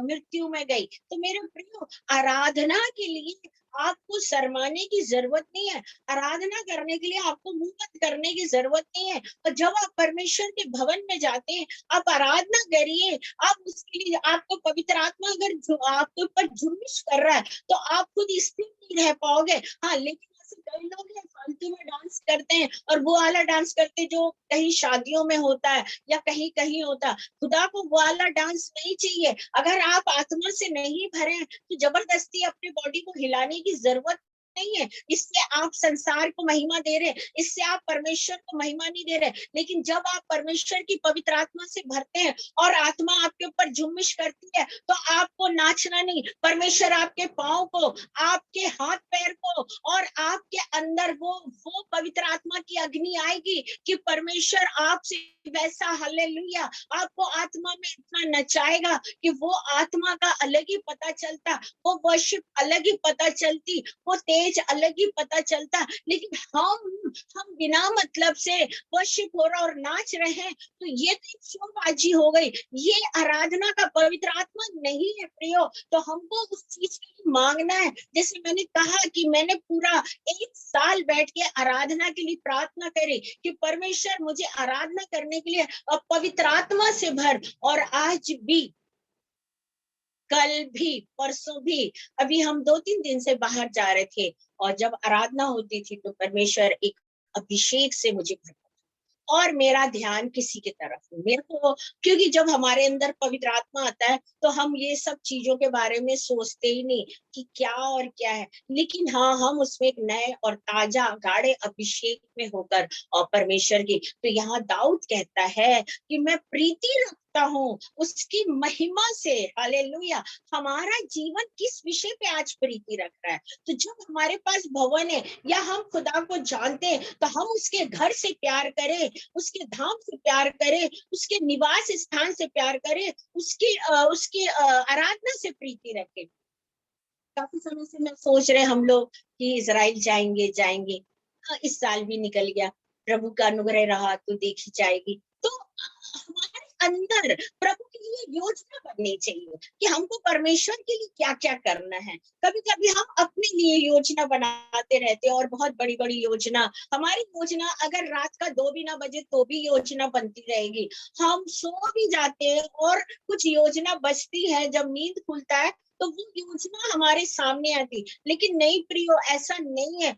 मृत्यु में गई। तो मेरे प्रियो, आराधना के लिए आपको शर्माने की जरूरत नहीं है। आराधना करने के लिए आपको मुंह बंद करने की जरूरत नहीं है। और जब आप परमेश्वर के भवन में जाते हैं, आप आराधना करिए। आप उसके लिए, आपको पवित्र आत्मा अगर आपके ऊपर जुम्बिश कर रहा है तो आप खुद स्थिर नहीं रह पाओगे। हाँ, लेकिन ऐसे कई लोग हैं फालतू में डांस करते हैं, और वो वाला डांस करते हैं जो कहीं शादियों में होता है या कहीं कहीं होता है। खुदा को वो वाला डांस नहीं चाहिए। अगर आप आत्मा से नहीं भरे हैं तो जबरदस्ती अपने बॉडी को हिलाने की जरूरत नहीं है। इससे आप संसार को महिमा दे रहे हैं, इससे आप परमेश्वर को महिमा नहीं दे रहे। लेकिन जब आप परमेश्वर की पवित्र आत्मा से भरते हैं और आत्मा आपके ऊपर जुम्बिश करती है, तो आपको नाचना नहीं, परमेश्वर आपके पाँव को, आपके हाथ पैर को, और आपके अंदर वो पवित्र आत्मा की अग्नि आएगी कि परमेश्वर आपसे वैसा, हालेलुया, आपको आत्मा में इतना नचाएगा कि वो आत्मा का अलग ही पता चलता, वो वर्शिप अलग ही पता चलती, वो तेज अलग ही पता चलता। लेकिन हम बिना मतलब से वर्शिप हो रहा और नाच रहे हैं, तो ये तो एक शोबाजी हो गई, ये आराधना का पवित्र आत्मा नहीं है प्रियो। तो हमको उस चीज के लिए मांगना है। जैसे मैंने कहा कि मैंने पूरा 1 साल बैठ के आराधना के लिए प्रार्थना करी कि परमेश्वर मुझे आराधना करने के लिए पवित्र आत्मा से भर। और आज भी, कल भी, परसों भी, अभी हम 2-3 दिन से बाहर जा रहे थे, और जब आराधना होती थी तो परमेश्वर एक अभिषेक से मुझे भरता, और मेरा ध्यान किसी की तरफ नहीं। मेरे को, क्योंकि जब हमारे अंदर पवित्र आत्मा आता है तो हम ये सब चीजों के बारे में सोचते ही नहीं कि क्या और क्या है। लेकिन हाँ, हम उसमें एक नए और ताजा गाढ़े अभिषेक में होकर और परमेश्वर की, तो यहाँ दाऊद कहता है कि मैं प्रीति रखता हूँ उसकी महिमा से। हालेलुया। हमारा जीवन किस विषय पे आज प्रीति रख रहा है? तो जब हमारे पास भवन है या हम खुदा को जानते हैं, तो हम उसके घर से प्यार करें, उसके धाम से प्यार करें, उसके निवास स्थान से प्यार करें, उसकी आराधना से प्रीति रखें। काफी समय से मैं सोच रहे हम लोग कि इजराइल जाएंगे। हाँ, इस साल भी निकल गया, प्रभु का अनुग्रह रहा तो देखी जाएगी। तो हमारे अंदर प्रभु के लिए योजना बननी चाहिए कि हमको परमेश्वर के लिए क्या क्या करना है। कभी कभी हम अपने लिए योजना बनाते रहते हैं, और बहुत बड़ी बड़ी योजना, हमारी योजना अगर रात का 2 भी ना बजे तो भी योजना बनती रहेगी। हम सो भी जाते हैं और कुछ योजना बचती है, जब नींद खुलता है तो वो योजना हमारे सामने आती। लेकिन नहीं प्रियो, ऐसा नहीं है।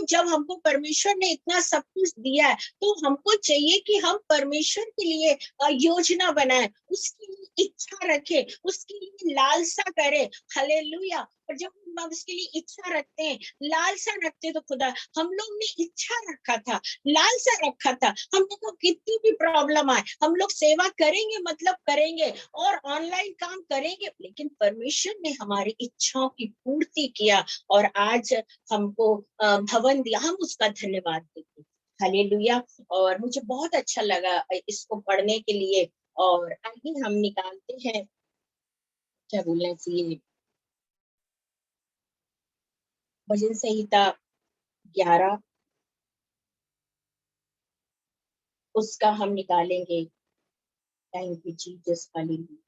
जब हमको परमेश्वर ने इतना सब कुछ दिया है, तो हमको चाहिए कि हम परमेश्वर के लिए योजना बनाए, उसकी इच्छा रखे, उसके लिए लालसा करे। हालेलुया। और जब हम उसके लिए इच्छा रखते हैं, लालसा रखते, तो खुदा, हम लोग ने इच्छा रखा था, लालसा रखा था, हम देखो कितनी भी प्रॉब्लम आए, हम लोग सेवा करेंगे, मतलब करेंगे, और ऑनलाइन काम करेंगे, लेकिन परमेश्वर ने हमारी इच्छाओं की पूर्ति किया, और आज हमको भवन दिया, हम उसका धन्यवाद देते हैं। हालेलुया। और मुझे बहुत अच्छा लगा इसको पढ़ने के लिए। और आइए हम निकालते हैं, क्या बोलना चाहिए, भजन संहिता 11, उसका हम निकालेंगे। Thank you Jesus, hallelujah.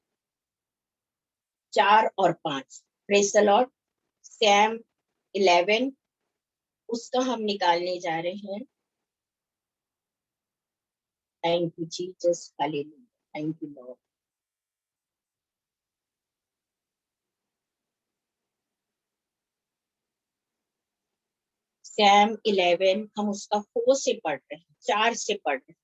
4 और 5, प्रेज द लॉर्ड। सैम 11, उसका हम निकालने जा रहे हैं। Thank you Jesus, hallelujah, thank you Lord. Sam 11 हम उसका 4 से पढ़ रहे हैं, 4 से पढ़ रहे हैं।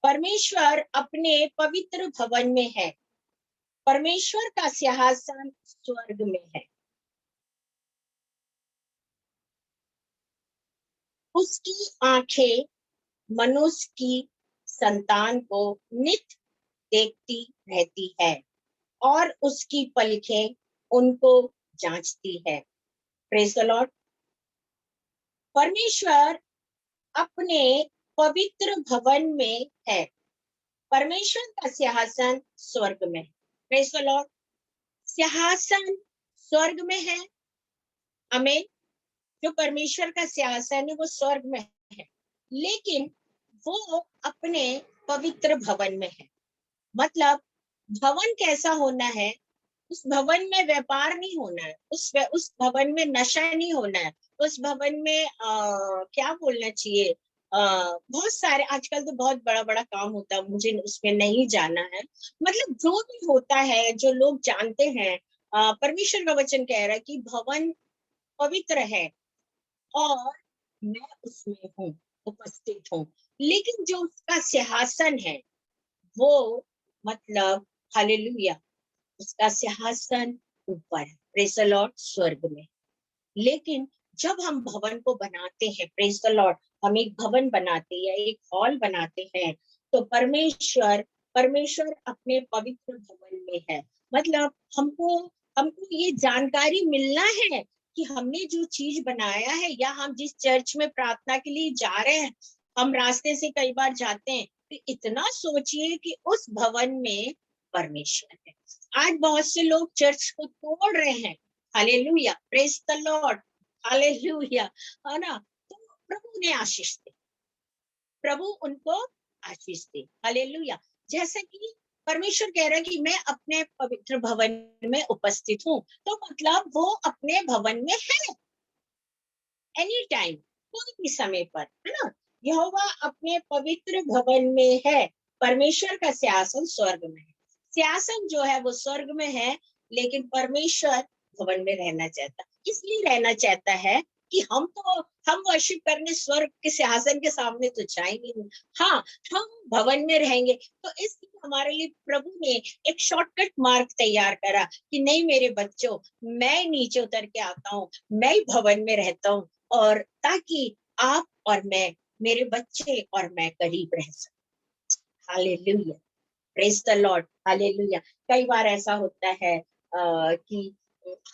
परमेश्वर अपने पवित्र भवन में है, परमेश्वर का सिंहासन स्वर्ग में है। उसकी आंखें मनुष्य की संतान को नित देखती रहती है, और उसकी पलकें उनको जांचती है। Praise the Lord. परमेश्वर अपने पवित्र भवन में है, परमेश्वर का सिंहासन स्वर्ग में। Praise the Lord. सिंहासन स्वर्ग में है, आमीन। जो परमेश्वर का सिंहासन है वो स्वर्ग में है, लेकिन वो अपने पवित्र भवन में है। मतलब भवन कैसा होना है, उस भवन में व्यापार नहीं होना है, उस भवन में नशा नहीं होना है, उस भवन में क्या बोलना चाहिए, बहुत सारे आजकल तो बहुत बड़ा बड़ा काम होता है, मुझे उसमें नहीं जाना है। मतलब जो भी होता है, जो लोग जानते हैं, परमेश्वर का वचन कह रहा है कि भवन पवित्र है और मैं उसमें हूँ, उपस्थित हूँ। लेकिन जो उसका सिंहासन है वो, मतलब हालेलुया, उसका सिंहासन ऊपर है, प्रेज द लॉर्ड, स्वर्ग में। लेकिन जब हम भवन को बनाते हैं, प्रेज द लॉर्ड, हम एक भवन बनाते हैं या एक हॉल बनाते हैं, तो परमेश्वर परमेश्वर अपने पवित्र भवन में है। मतलब हमको हमको ये जानकारी मिलना है कि हमने जो चीज बनाया है, या हम जिस चर्च में प्रार्थना के लिए जा रहे हैं, हम रास्ते से कई बार जाते हैं, तो इतना सोचिए कि उस भवन में परमेश्वर है। आज बहुत से लोग चर्च को तोड़ रहे हैं, hallelujah, praise the Lord, hallelujah, है ना। तो प्रभु ने आशीष दे, प्रभु उनको आशीष दे, हालेलुया। जैसा कि परमेश्वर कह रहा है कि मैं अपने पवित्र भवन में उपस्थित हूँ, तो मतलब वो अपने भवन में है, एनी टाइम, कोई भी समय पर, है ना। यहोवा अपने पवित्र भवन में है, परमेश्वर का सिंहासन स्वर्ग में है। सिंहासन जो है वो स्वर्ग में है, लेकिन परमेश्वर भवन में रहना चाहता, इसलिए रहना चाहता है कि हम वर्शिप करने स्वर्ग के सिंहासन के सामने तो जाएंगे नहीं। हाँ, हम भवन में रहेंगे। तो इसलिए हमारे लिए प्रभु ने एक शॉर्टकट मार्ग तैयार करा कि नहीं मेरे बच्चों, मैं नीचे उतर के आता हूँ, मैं भवन में रहता हूँ, और ताकि आप और मैं, मेरे बच्चे और मैं करीब रह सकें। Hallelujah, praise the Lord, hallelujah. कई बार ऐसा होता है कि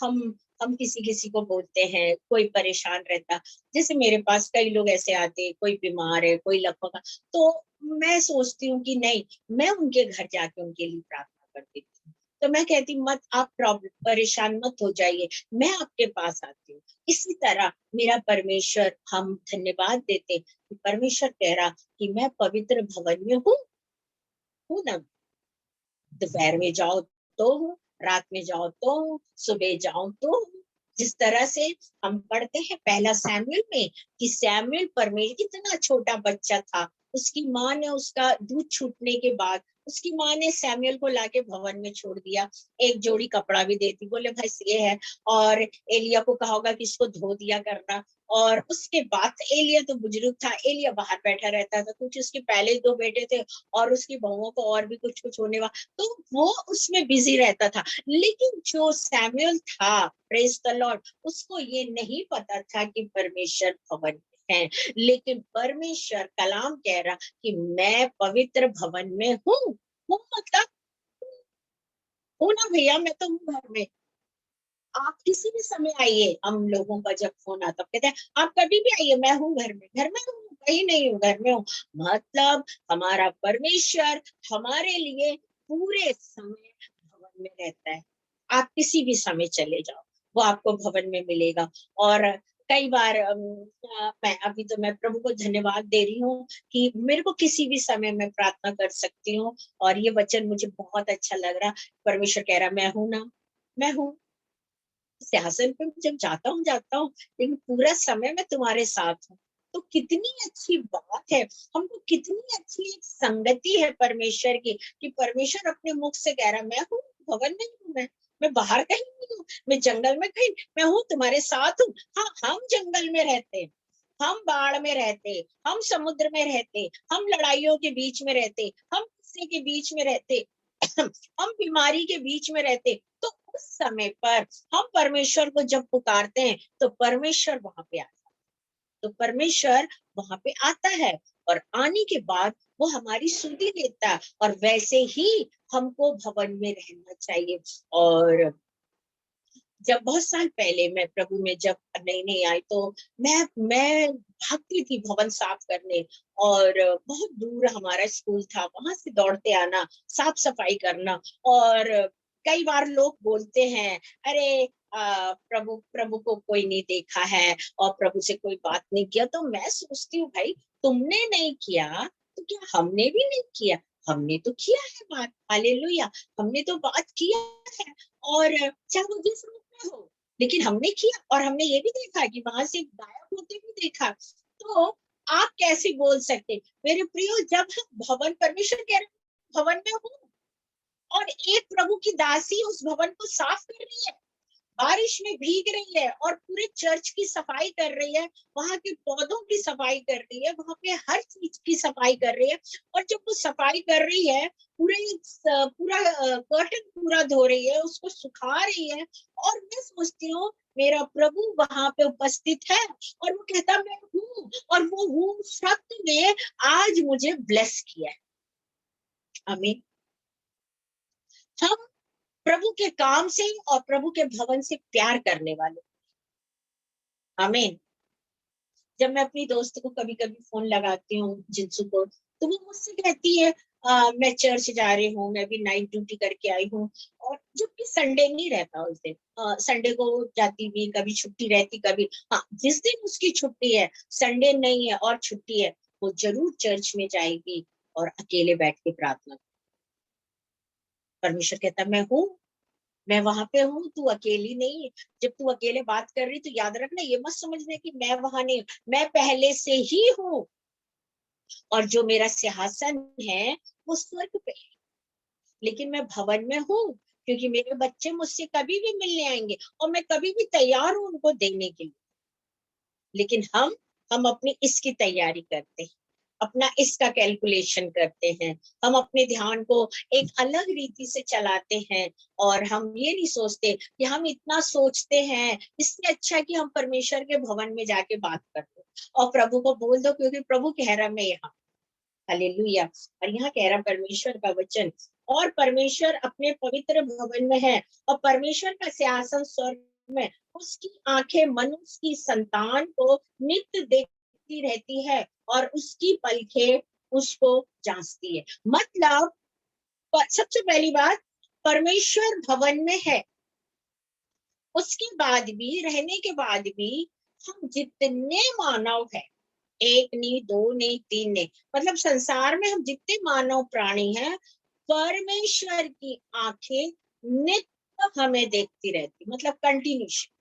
हम हम किसी किसी को बोलते हैं, कोई परेशान रहता, जैसे मेरे पास कई लोग ऐसे आते, कोई बीमार है, कोई लकवा, तो मैं सोचती हूँ कि नहीं, मैं उनके घर जाके उनके लिए प्रार्थना कर देती हूँ। तो मैं कहती मत आप प्रॉब्लम परेशान मत हो जाइए, मैं आपके पास आती हूँ। इसी तरह मेरा परमेश्वर, हम धन्यवाद देते कि परमेश्वर कह रहा कि मैं पवित्र भवन में हूँ ना। दोपहर में जाओ तो हूँ, रात में जाओ तो हूँ, सुबह जाओ तो हूँ। जिस तरह से हम पढ़ते हैं पहला सैमुएल में कि सैमुएल परमेश्वर, इतना छोटा बच्चा था, उसकी माँ ने, उसका दूध छूटने के बाद उसकी माँ ने सैमुएल को लाके भवन में छोड़ दिया। एक जोड़ी कपड़ा भी देती, बोले भाई ये है, और एलिया को कहा होगा कि इसको धो दिया करना। और उसके बाद एलिया तो बुजुर्ग था, एलिया बाहर बैठा रहता था, कुछ उसके पहले 2 बेटे थे, और उसकी बहुओं को और भी कुछ कुछ होने वाला, तो वो उसमें बिजी रहता था। लेकिन जो सैमुएल था, प्रेज द लॉर्ड, उसको ये नहीं पता था कि परमेश्वर भवन में है। लेकिन परमेश्वर कलाम कह रहा कि मैं पवित्र भवन में हूँ, मतलब हूँ ना भैया, मैं तो हूँ घर में, आप किसी भी समय आइए, हम लोगों का जब फोन आता कहते हैं आप कभी भी आइए, मैं हूँ घर में हूँ, कहीं नहीं हूँ, घर में हूँ। मतलब हमारा परमेश्वर हमारे लिए पूरे समय भवन में रहता है। आप किसी भी समय चले जाओ, वो आपको भवन में मिलेगा। और कई बार मैं अभी तो मैं प्रभु को धन्यवाद दे रही हूँ कि मेरे को किसी भी समय मैं प्रार्थना कर सकती हूँ। और ये वचन मुझे बहुत अच्छा लग रहा। परमेश्वर कह रहा मैं हूं ना, मैं हूँ। सिंहासन पे जब जाता हूँ, लेकिन पूरा समय मैं तुम्हारे साथ हूँ। तो कितनी अच्छी बात है, हमको कितनी अच्छी एक संगति है परमेश्वर की, कि परमेश्वर अपने मुख से कह रहा मैं हूँ, भवन में हूँ, मैं बाहर कहीं नहीं हूँ, मैं जंगल में कहीं, मैं हूँ तुम्हारे साथ हूँ। हाँ, हम जंगल में रहते, हम बाढ़ में रहते, हम समुद्र में रहते, हम लड़ाइयों के बीच में रहते, हम किसी के बीच में रहते, हम बीमारी के बीच में रहते, तो उस समय पर हम परमेश्वर को जब पुकारते हैं तो परमेश्वर वहां पे आता है। तो परमेश्वर वहां पे आता है, और आने के बाद वो हमारी सुधि लेता है, और वैसे ही हमको भवन में रहना चाहिए। और जब बहुत साल पहले मैं प्रभु में जब नई नई आई, तो मैं भागती थी भवन साफ करने। और बहुत दूर हमारा स्कूल था, वहां से दौड़ते आना, साफ सफाई करना। और कई बार लोग बोलते हैं अरे प्रभु प्रभु को कोई नहीं देखा है, और प्रभु से कोई बात नहीं किया। तो मैं सोचती हूँ भाई, तुमने नहीं किया तो क्या हमने भी नहीं किया? हमने तो किया है बात, हालेलुया, हमने तो बात किया है। और चाहे वो जिस रूप में हो, लेकिन हमने किया, और हमने ये भी देखा कि वहां से गायब होते भी देखा। तो आप कैसे बोल सकते? मेरे प्रियो, जब हम भवन, परमेश्वर कह रहे भवन में हूँ, और एक प्रभु की दासी उस भवन को साफ कर रही है, बारिश में भीग रही है, और पूरे चर्च की सफाई कर रही है, वहां के पौधों की सफाई कर रही है, वहां पे हर चीज की सफाई कर रही है। और जब वो सफाई कर रही है, पूरे पूरा कर्टन पूरा धो रही है, उसको सुखा रही है, और मैं सोचती हूँ मेरा प्रभु वहां पे उपस्थित है, और वो कहता मैं हूँ, और वो हूँ शब्द ने आज मुझे ब्लेस किया है। हमें, हम प्रभु के काम से और प्रभु के भवन से प्यार करने वाले। आमीन। जब मैं अपनी दोस्त को कभी कभी फोन लगाती हूँ, जिंसू को, तो वो मुझसे कहती है मैं चर्च जा रही हूँ, मैं भी नाइट ड्यूटी करके आई हूँ। और जबकि संडे नहीं रहता उस दिन, संडे को जाती भी, कभी छुट्टी रहती, कभी, हाँ, जिस दिन उसकी छुट्टी है, संडे नहीं है और छुट्टी है, वो जरूर चर्च में जाएगी और अकेले बैठ के प्रार्थना। परमेश्वर कहता मैं हूँ, मैं वहां पे हूँ, तू अकेली नहीं है। जब तू अकेले बात कर रही, तो याद रखना, ये मत समझना कि मैं वहां नहीं हूँ, मैं पहले से ही हूँ। और जो मेरा सिंहासन है वो स्वर्ग पे है, लेकिन मैं भवन में हूँ, क्योंकि मेरे बच्चे मुझसे कभी भी मिलने आएंगे, और मैं कभी भी तैयार हूँ उनको देने के लिए। लेकिन हम अपनी इसकी तैयारी करते हैं, अपना इसका कैलकुलेशन करते हैं, हम अपने ध्यान को एक अलग रीति से चलाते हैं। और हम ये नहीं सोचते कि हम इतना सोचते हैं, इससे अच्छा कि हम परमेश्वर के भवन में जाके बात कर दो और प्रभु को बोल दो, क्योंकि प्रभु कह रहा मैं यहाँ, हालेलुया। और यहाँ कह रहा परमेश्वर का वचन, और परमेश्वर अपने पवित्र भवन में है, और परमेश्वर का सिंहासन स्वर्ग में, उसकी आंखें मनुष्य की संतान को नित्य देखती रहती है, और उसकी पलकें उसको जांचती है। मतलब सबसे पहली बात, परमेश्वर भवन में है, उसके बाद भी, रहने के बाद भी, हम जितने मानव है, एक नहीं, दो नहीं, तीन नहीं, मतलब संसार में हम जितने मानव प्राणी हैं, परमेश्वर की आंखें नित्य हमें देखती रहती, मतलब कंटिन्यूशन।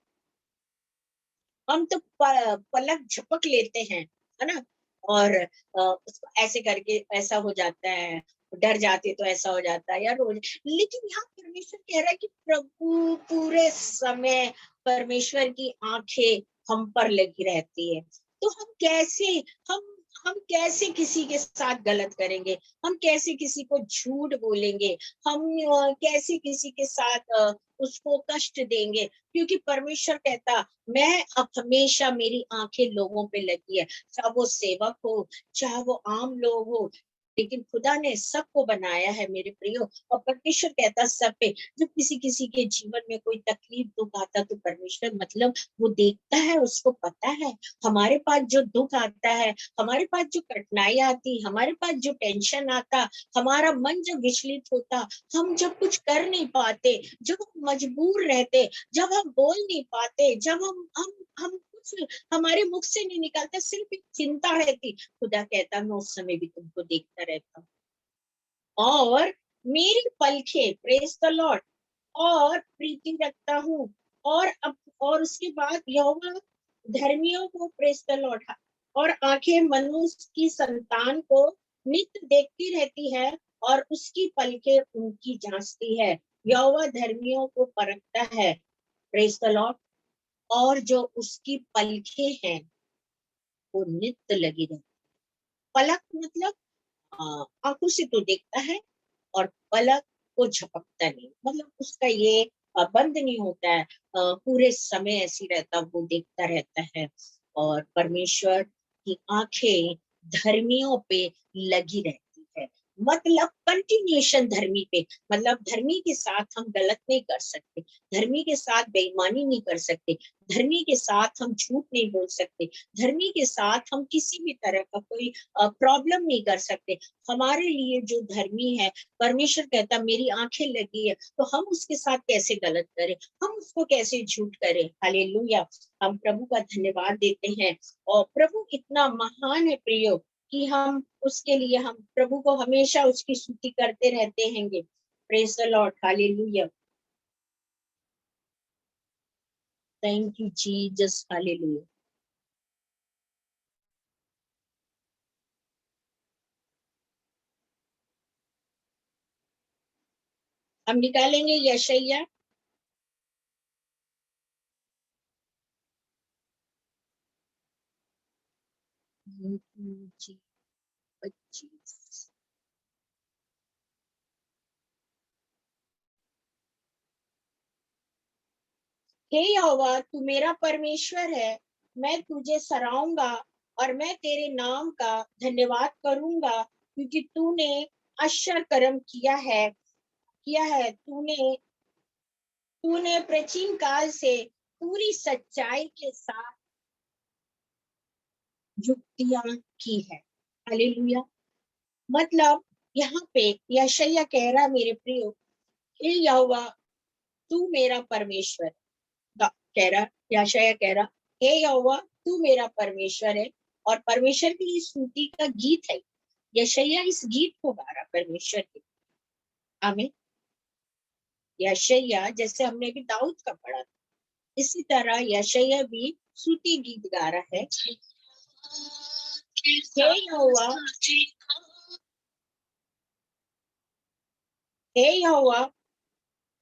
हम तो पलक झपक लेते हैं, है ना, और उसको ऐसे करके ऐसा हो जाता है, डर जाते तो ऐसा हो जाता है यार रोज। लेकिन यहाँ परमेश्वर कह रहा है कि प्रभु पूरे समय, परमेश्वर की आंखें हम पर लगी रहती है। तो हम हम कैसे किसी के साथ गलत करेंगे, हम कैसे किसी को झूठ बोलेंगे, हम कैसे किसी के साथ उसको कष्ट देंगे, क्योंकि परमेश्वर कहता मैं अब हमेशा, मेरी आंखें लोगों पे लगी है, चाहे वो सेवक हो, चाहे वो आम लोग हो, लेकिन खुदा ने सबको बनाया है मेरे प्रियो। और परमेश्वर कहता सब पे, जब किसी किसी के जीवन में कोई तकलीफ दुख आता तो परमेश्वर मतलब वो देखता है, उसको पता है हमारे पास जो दुख आता है, हमारे पास जो कठिनाई आती, हमारे पास जो टेंशन आता, हमारा मन जब विचलित होता, हम जब कुछ कर नहीं पाते, जब हम मजबूर रहते, जब हम बोल नहीं पाते, जब हम कुछ हमारे मुख से नहीं निकलता, सिर्फ एक चिंता रहती, खुदा कहता मैं उस समय भी तुमको देखता रहता हूँ और मेरी पलखे, प्रेज द लॉर्ड, और प्रीति रखता हूँ। और उसके बाद यहोवा धर्मियों को, प्रेज द लॉर्ड, और आंखें मनुष्य की संतान को नित्य देखती रहती है और उसकी पलके उनकी जांचती है। यहोवा धर्मियों को परखता है, प्रेज द लॉर्ड, और जो उसकी पलके हैं वो नित्य लगी रहती। पलक मतलब आंखों से तो देखता है और पलक को झपकता नहीं, मतलब उसका ये बंद नहीं होता है, पूरे समय ऐसी रहता, वो देखता रहता है। और परमेश्वर की आंखें धर्मियों पे लगी रहती है, मतलब कंटिन्यूएशन धर्मी पे, मतलब धर्मी के साथ हम गलत नहीं कर सकते, धर्मी के साथ बेईमानी नहीं कर सकते, धर्मी के साथ हम झूठ नहीं बोल सकते, धर्मी के साथ हम किसी भी तरह का कोई प्रॉब्लम नहीं कर सकते। हमारे लिए जो धर्मी है, परमेश्वर कहता मेरी आंखें लगी है, तो हम उसके साथ कैसे गलत करें, हम उसको कैसे झूठ करें। हालेलुया, हम प्रभु का धन्यवाद देते हैं। और प्रभु इतना महान है प्रियो कि हम उसके लिए, हम प्रभु को हमेशा उसकी स्तुति करते रहते हैंगे। Praise the Lord, hallelujah, thank you Jesus, hallelujah. हम निकालेंगे यशायाह जी 25। हे यहोवा, तू मेरा परमेश्वर है, मैं तुझे सराहूंगा और मैं तेरे नाम का धन्यवाद करूंगा, क्योंकि तूने अश्चर्य कर्म किया है। तूने तूने प्राचीन काल से पूरी सच्चाई के साथ युक्तियां की है। हालेलुया, मतलब यहाँ पे यशायाह कह रहा, मेरे प्रियो, हे यहोवा, तू मेरा परमेश्वर, कह रहा, यशायाह कह रहा, हे यहोवा, तू मेरा परमेश्वर है। और परमेश्वर की इस स्तुति का गीत है, यशायाह इस गीत को गा रहा परमेश्वर के। आमीन। यशायाह जैसे हमने भी दाऊद का पढ़ा, इसी तरह यशायाह भी स्तुति गीत गा रहा है। हे यहोवा, हे यहोवा,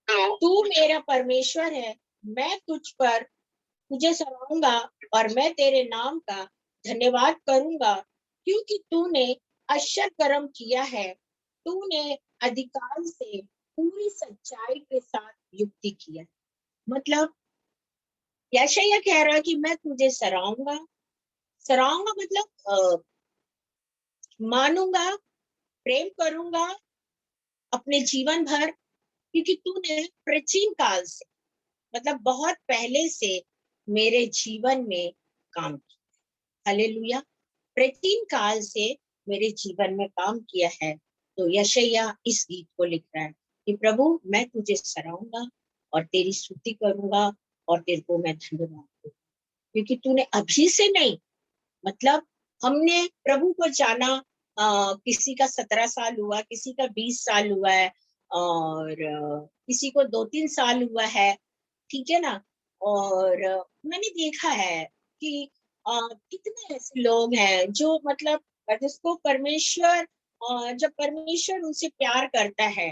तू मेरा परमेश्वर है, मैं तुझे सराहूंगा और मैं तेरे नाम का धन्यवाद करूंगा, क्योंकि तूने अश्चर्य कर्म किया है, तूने अधिकार से पूरी सच्चाई के साथ युक्ति किया। मतलब यशायाह कह रहा है कि मैं तुझे सराहूंगा, सराहूंगा मतलब मानूंगा, प्रेम करूंगा अपने जीवन भर, क्योंकि तूने प्राचीन काल से, मतलब बहुत पहले से मेरे जीवन में काम किया। हालेलुया, प्राचीन काल से मेरे जीवन में काम किया है। तो यशायाह इस गीत को लिख रहा है कि प्रभु मैं तुझे सराहूंगा और तेरी स्तुति करूंगा और तेरे को मैं धन्यवाद दूंगा, क्योंकि तूने अभी से नहीं, मतलब हमने प्रभु को जाना, किसी का 17 साल हुआ, किसी का 20 साल हुआ है, और किसी को 2-3 साल हुआ है, ठीक है ना। और मैंने देखा है कि कितने ऐसे लोग हैं जो मतलब जिसको परमेश्वर, जब परमेश्वर उनसे प्यार करता है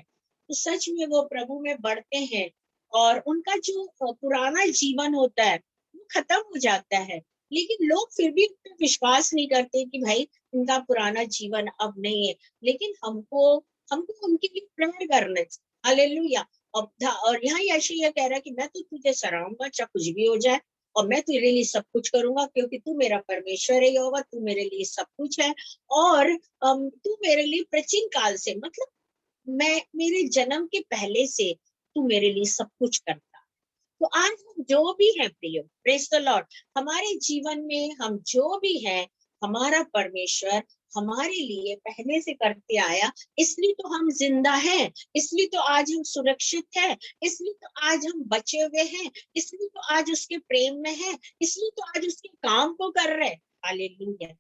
तो सच में वो प्रभु में बढ़ते हैं, और उनका जो पुराना जीवन होता है वो खत्म हो जाता है, लेकिन लोग फिर भी उन पे विश्वास नहीं करते कि भाई उनका पुराना जीवन अब नहीं है। लेकिन हमको हमको उनके लिए प्रेयर करना चाहिए। हालेलुया। और यहाँ यशायाह कह रहा है कि मैं तो तुझे सराहूंगा चाहे कुछ भी हो जाए, और मैं तेरे लिए सब कुछ करूंगा, क्योंकि तू मेरा परमेश्वर है यहोवा, तू मेरे लिए सब कुछ है। और तू मेरे लिए प्राचीन काल से, मतलब मैं मेरे जन्म के पहले से तू मेरे लिए सब कुछ करता। तो आज हम जो भी है प्रिय, प्रेज द लॉर्ड, हमारे जीवन में हम जो भी है, हमारा परमेश्वर हमारे लिए पहले से करते आया, इसलिए तो हम जिंदा हैं, इसलिए तो आज हम सुरक्षित हैं, इसलिए तो आज हम बचे हुए हैं, इसलिए तो आज उसके प्रेम में है, इसलिए तो आज उसके काम को कर रहे हैं। हालेलुया।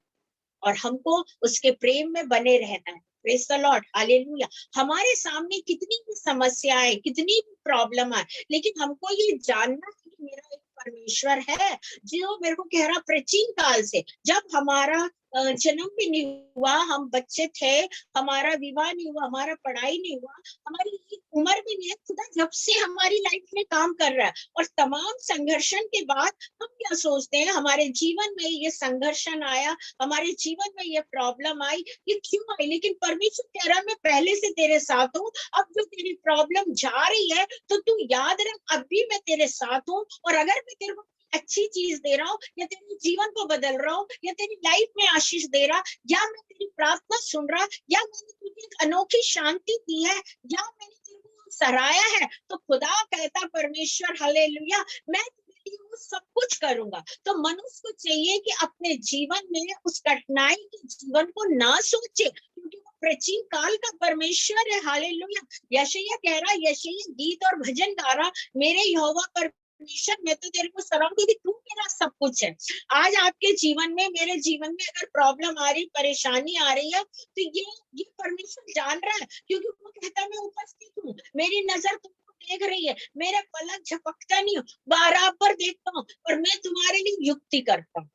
और हमको उसके प्रेम में बने रहना है। Praise the Lord, hallelujah. हमारे सामने कितनी भी समस्याएं, कितनी भी प्रॉब्लम आए, लेकिन हमको ये जानना है कि मेरा एक परमेश्वर है जो मेरे को कह रहा प्राचीन काल से, जब हमारा जन्म भी नहीं हुआ, हम बच्चे थे, हमारा विवाह नहीं हुआ, हमारा पढ़ाई नहीं हुआ, हमारी उम्र भी नहीं है, खुदा जब से हमारी लाइफ में काम कर रहा है। और तमाम संघर्षण के बाद हम क्या सोचते हैं, हमारे जीवन में ये संघर्षण आया, हमारे जीवन में ये प्रॉब्लम आई, ये क्यों आई? लेकिन परमेश्वर कह रहा मैं पहले से तेरे साथ हूँ। अब जो तेरी प्रॉब्लम जा रही है तो तू याद रख, अब भी मैं तेरे साथ हूँ। और अगर मैं तेरे को अच्छी चीज दे रहा हूँ, या तेरे जीवन को बदल रहा हूँ, या तेरी लाइफ में आशीष दे रहा, या मैं तेरी प्रार्थना सुन रहा, या मैंने तुझे एक अनोखी शांति दी है, या मैंने तेरे को सराहाया है, तो खुदा कहता परमेश्वर हालेलुया, मैं वो सब कुछ करूंगा। तो मनुष्य को चाहिए कि अपने जीवन में उस कठिनाई के जीवन को ना सोचे, क्योंकि वो प्राचीन काल का परमेश्वर है। हालेलुया। यशायाह कह रहा, यशायाह गीत और भजन गा रहा, मेरे यहोवा परमेश्वर, मैं तो तेरे को सलाम दूंगी, तू मेरा सब कुछ है। आज आपके जीवन में, मेरे जीवन में अगर प्रॉब्लम आ रही, परेशानी आ रही है, तो ये परमेश्वर जान रहा है, क्योंकि वो कहता है मैं उपस्थित हूँ, मेरी नजर तुमको देख रही है, मेरा पलक झपकता नहीं, बराबर देखता हूँ, और मैं तुम्हारे लिए युक्ति करता हूँ।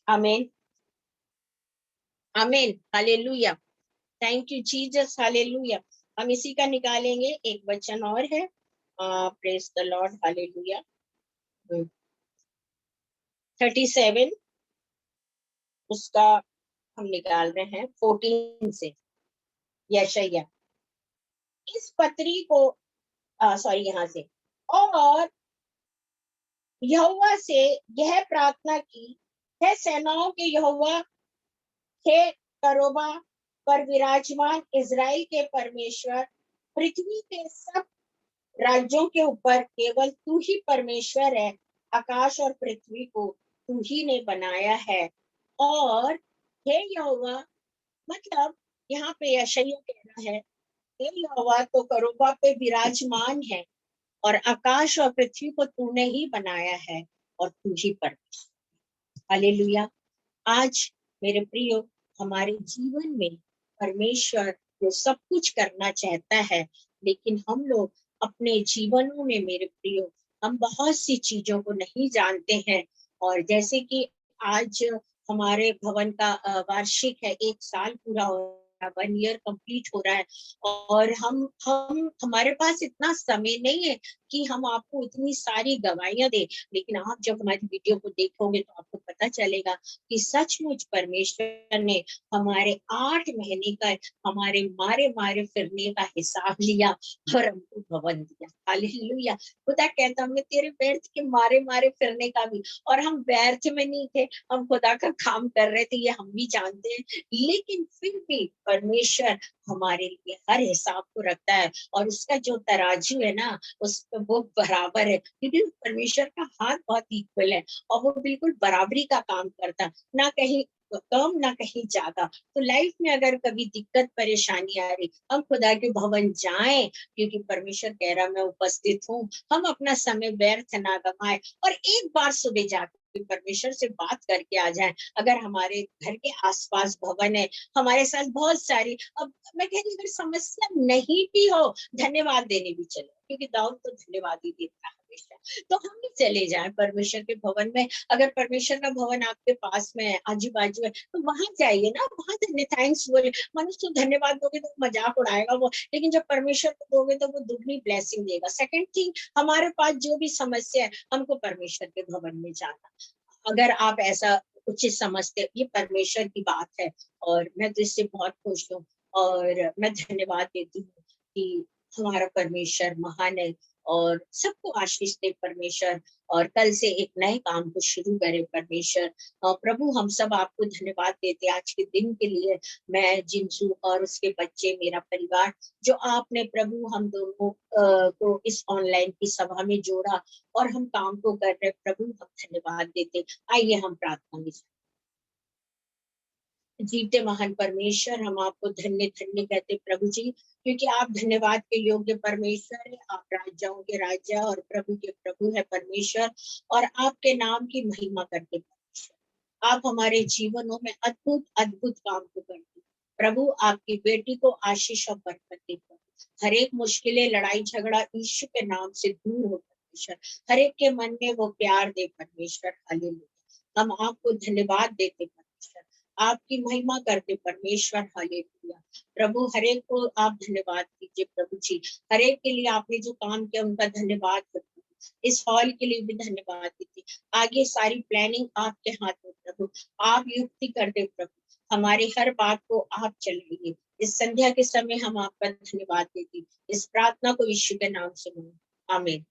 आमीन, आमीन, hallelujah. Thank you Jesus, hallelujah. हम इसी का निकालेंगे, एक वचन और है, प्रेज द लॉर्ड, हालेलुया। 37 उसका हम निकाल रहे हैं 14 से। यशायाह इस पत्री को, सॉरी, यहाँ से, और यहोवा से यह प्रार्थना की, है सेनाओं के यहोवा, हे करोबा पर विराजमान इज़राइल के परमेश्वर, पृथ्वी के सब राज्यों के ऊपर केवल तू ही परमेश्वर है, आकाश और पृथ्वी को तू ही ने बनाया है। और हे यहोवा, मतलब यहाँ पे यशायाह कह रहा है, हे यहोवा तो करोबा पे विराजमान है, और आकाश और पृथ्वी को तूने ही बनाया है, और तू ही परमेश्वर। हालेलुया। आज मेरे प्रियो, हमारे जीवन में परमेश्वर जो सब कुछ करना चाहता है, लेकिन हम लोग अपने जीवनों में, मेरे प्रियो, हम बहुत सी चीजों को नहीं जानते हैं। और जैसे कि आज हमारे भवन का वार्षिक है, 1 साल पूरा हो रहा है, 1 ईयर कंप्लीट हो रहा है, और हम हमारे पास इतना समय नहीं है कि हम आपको इतनी सारी गवाहियां दे। लेकिन आप जब हमारी वीडियो को देखोगे तो आपको पता चलेगा कि सचमुच परमेश्वर ने हमारे 8 महीने का, हमारे मारे मारे फिरने का हिसाब लिया, और हमको भवन दिया। हालेलुया। खुदा कहता मैं तेरे व्यर्थ के मारे मारे फिरने का भी, और हम व्यर्थ में नहीं थे, हम खुदा का काम कर रहे थे, ये हम भी जानते हैं। लेकिन फिर भी परमेश्वर हमारे लिए हर हिसाब को रखता है, और उसका जो तराजू है ना, उस पर वो बराबर है, क्योंकि परमेश्वर का हाथ बहुत इक्वल है, और वो बिल्कुल बराबरी का काम करता, ना कहीं कम ना कहीं ज्यादा। तो लाइफ में अगर कभी दिक्कत परेशानी आ रही, हम खुदा के भवन जाएं, क्योंकि परमेश्वर कह रहा मैं उपस्थित हूँ। हम अपना समय व्यर्थ ना गवाएं, और एक बार सुबह जाकर परमेश्वर से बात करके आ जाएं। अगर हमारे घर के आसपास भवन है, हमारे साथ बहुत सारी, अब मैं कह रही अगर समस्या नहीं भी हो, धन्यवाद देने भी चले, क्योंकि दाऊद तो धन्यवाद ही देता है हमेशा। तो हम भी चले जाएं परमेश्वर के भवन में। अगर परमेश्वर का भवन आपके पास में है, आजू बाजू है, तो वहां जाइए ना, वहां थैंक्स बोले। मनुष्य को धन्यवाद दोगे तो मजाक उड़ाएगा वो, लेकिन जब परमेश्वर को दोगे तो वो दुगनी ब्लेसिंग देगा। सेकंड थिंग, हमारे पास जो भी समस्या है, हमको परमेश्वर के भवन में जाना। अगर आप ऐसा उचित समझते, ये परमेश्वर की बात है, और मैं तो इससे बहुत खुश हूँ, और मैं धन्यवाद देती हूँ कि हमारा परमेश्वर महान है, और सबको आशीष दे परमेश्वर। और कल से एक नए काम को शुरू करें परमेश्वर। प्रभु हम सब आपको धन्यवाद देते आज के दिन के लिए। मैं जिंसू और उसके बच्चे, मेरा परिवार, जो आपने प्रभु हम दोनों को इस ऑनलाइन की सभा में जोड़ा और हम काम को कर रहे प्रभु, हम धन्यवाद देते। आइए हम प्रार्थना में जीते महान परमेश्वर, हम आपको धन्य धन्य कहते प्रभु जी, क्योंकि आप धन्यवाद के योग्य परमेश्वर है। आप राजाओं के राजा और प्रभु के प्रभु है परमेश्वर, और आपके नाम की महिमा करते परमेश्वर। आप हमारे जीवनों में अद्भुत अद्भुत काम को करते प्रभु। आपकी बेटी को आशीष और बरकत दे प्रभु। हर एक मुश्किलें, लड़ाई झगड़ा यीशु के नाम से दूर हो परमेश्वर। हर एक के मन में वो प्यार दे परमेश्वर। हालेलुया। हम आपको धन्यवाद देते परमेश्वर, आपकी महिमा करते परमेश्वर। हालेलुया। प्रभु हर एक को आप धन्यवाद दीजिए प्रभु जी। हर एक के लिए आपने जो काम किया उनका धन्यवाद हो प्रभु। इस हॉल के लिए भी धन्यवाद दीजिए। आगे सारी प्लानिंग आपके हाथ में प्रभु। आप युक्ति कर दे प्रभु, हमारी हर बात को आप चलाइए। इस संध्या के समय हम आपका धन्यवाद देते, इस प्रार्थना को यीशु के नाम से मांगते, आमीन।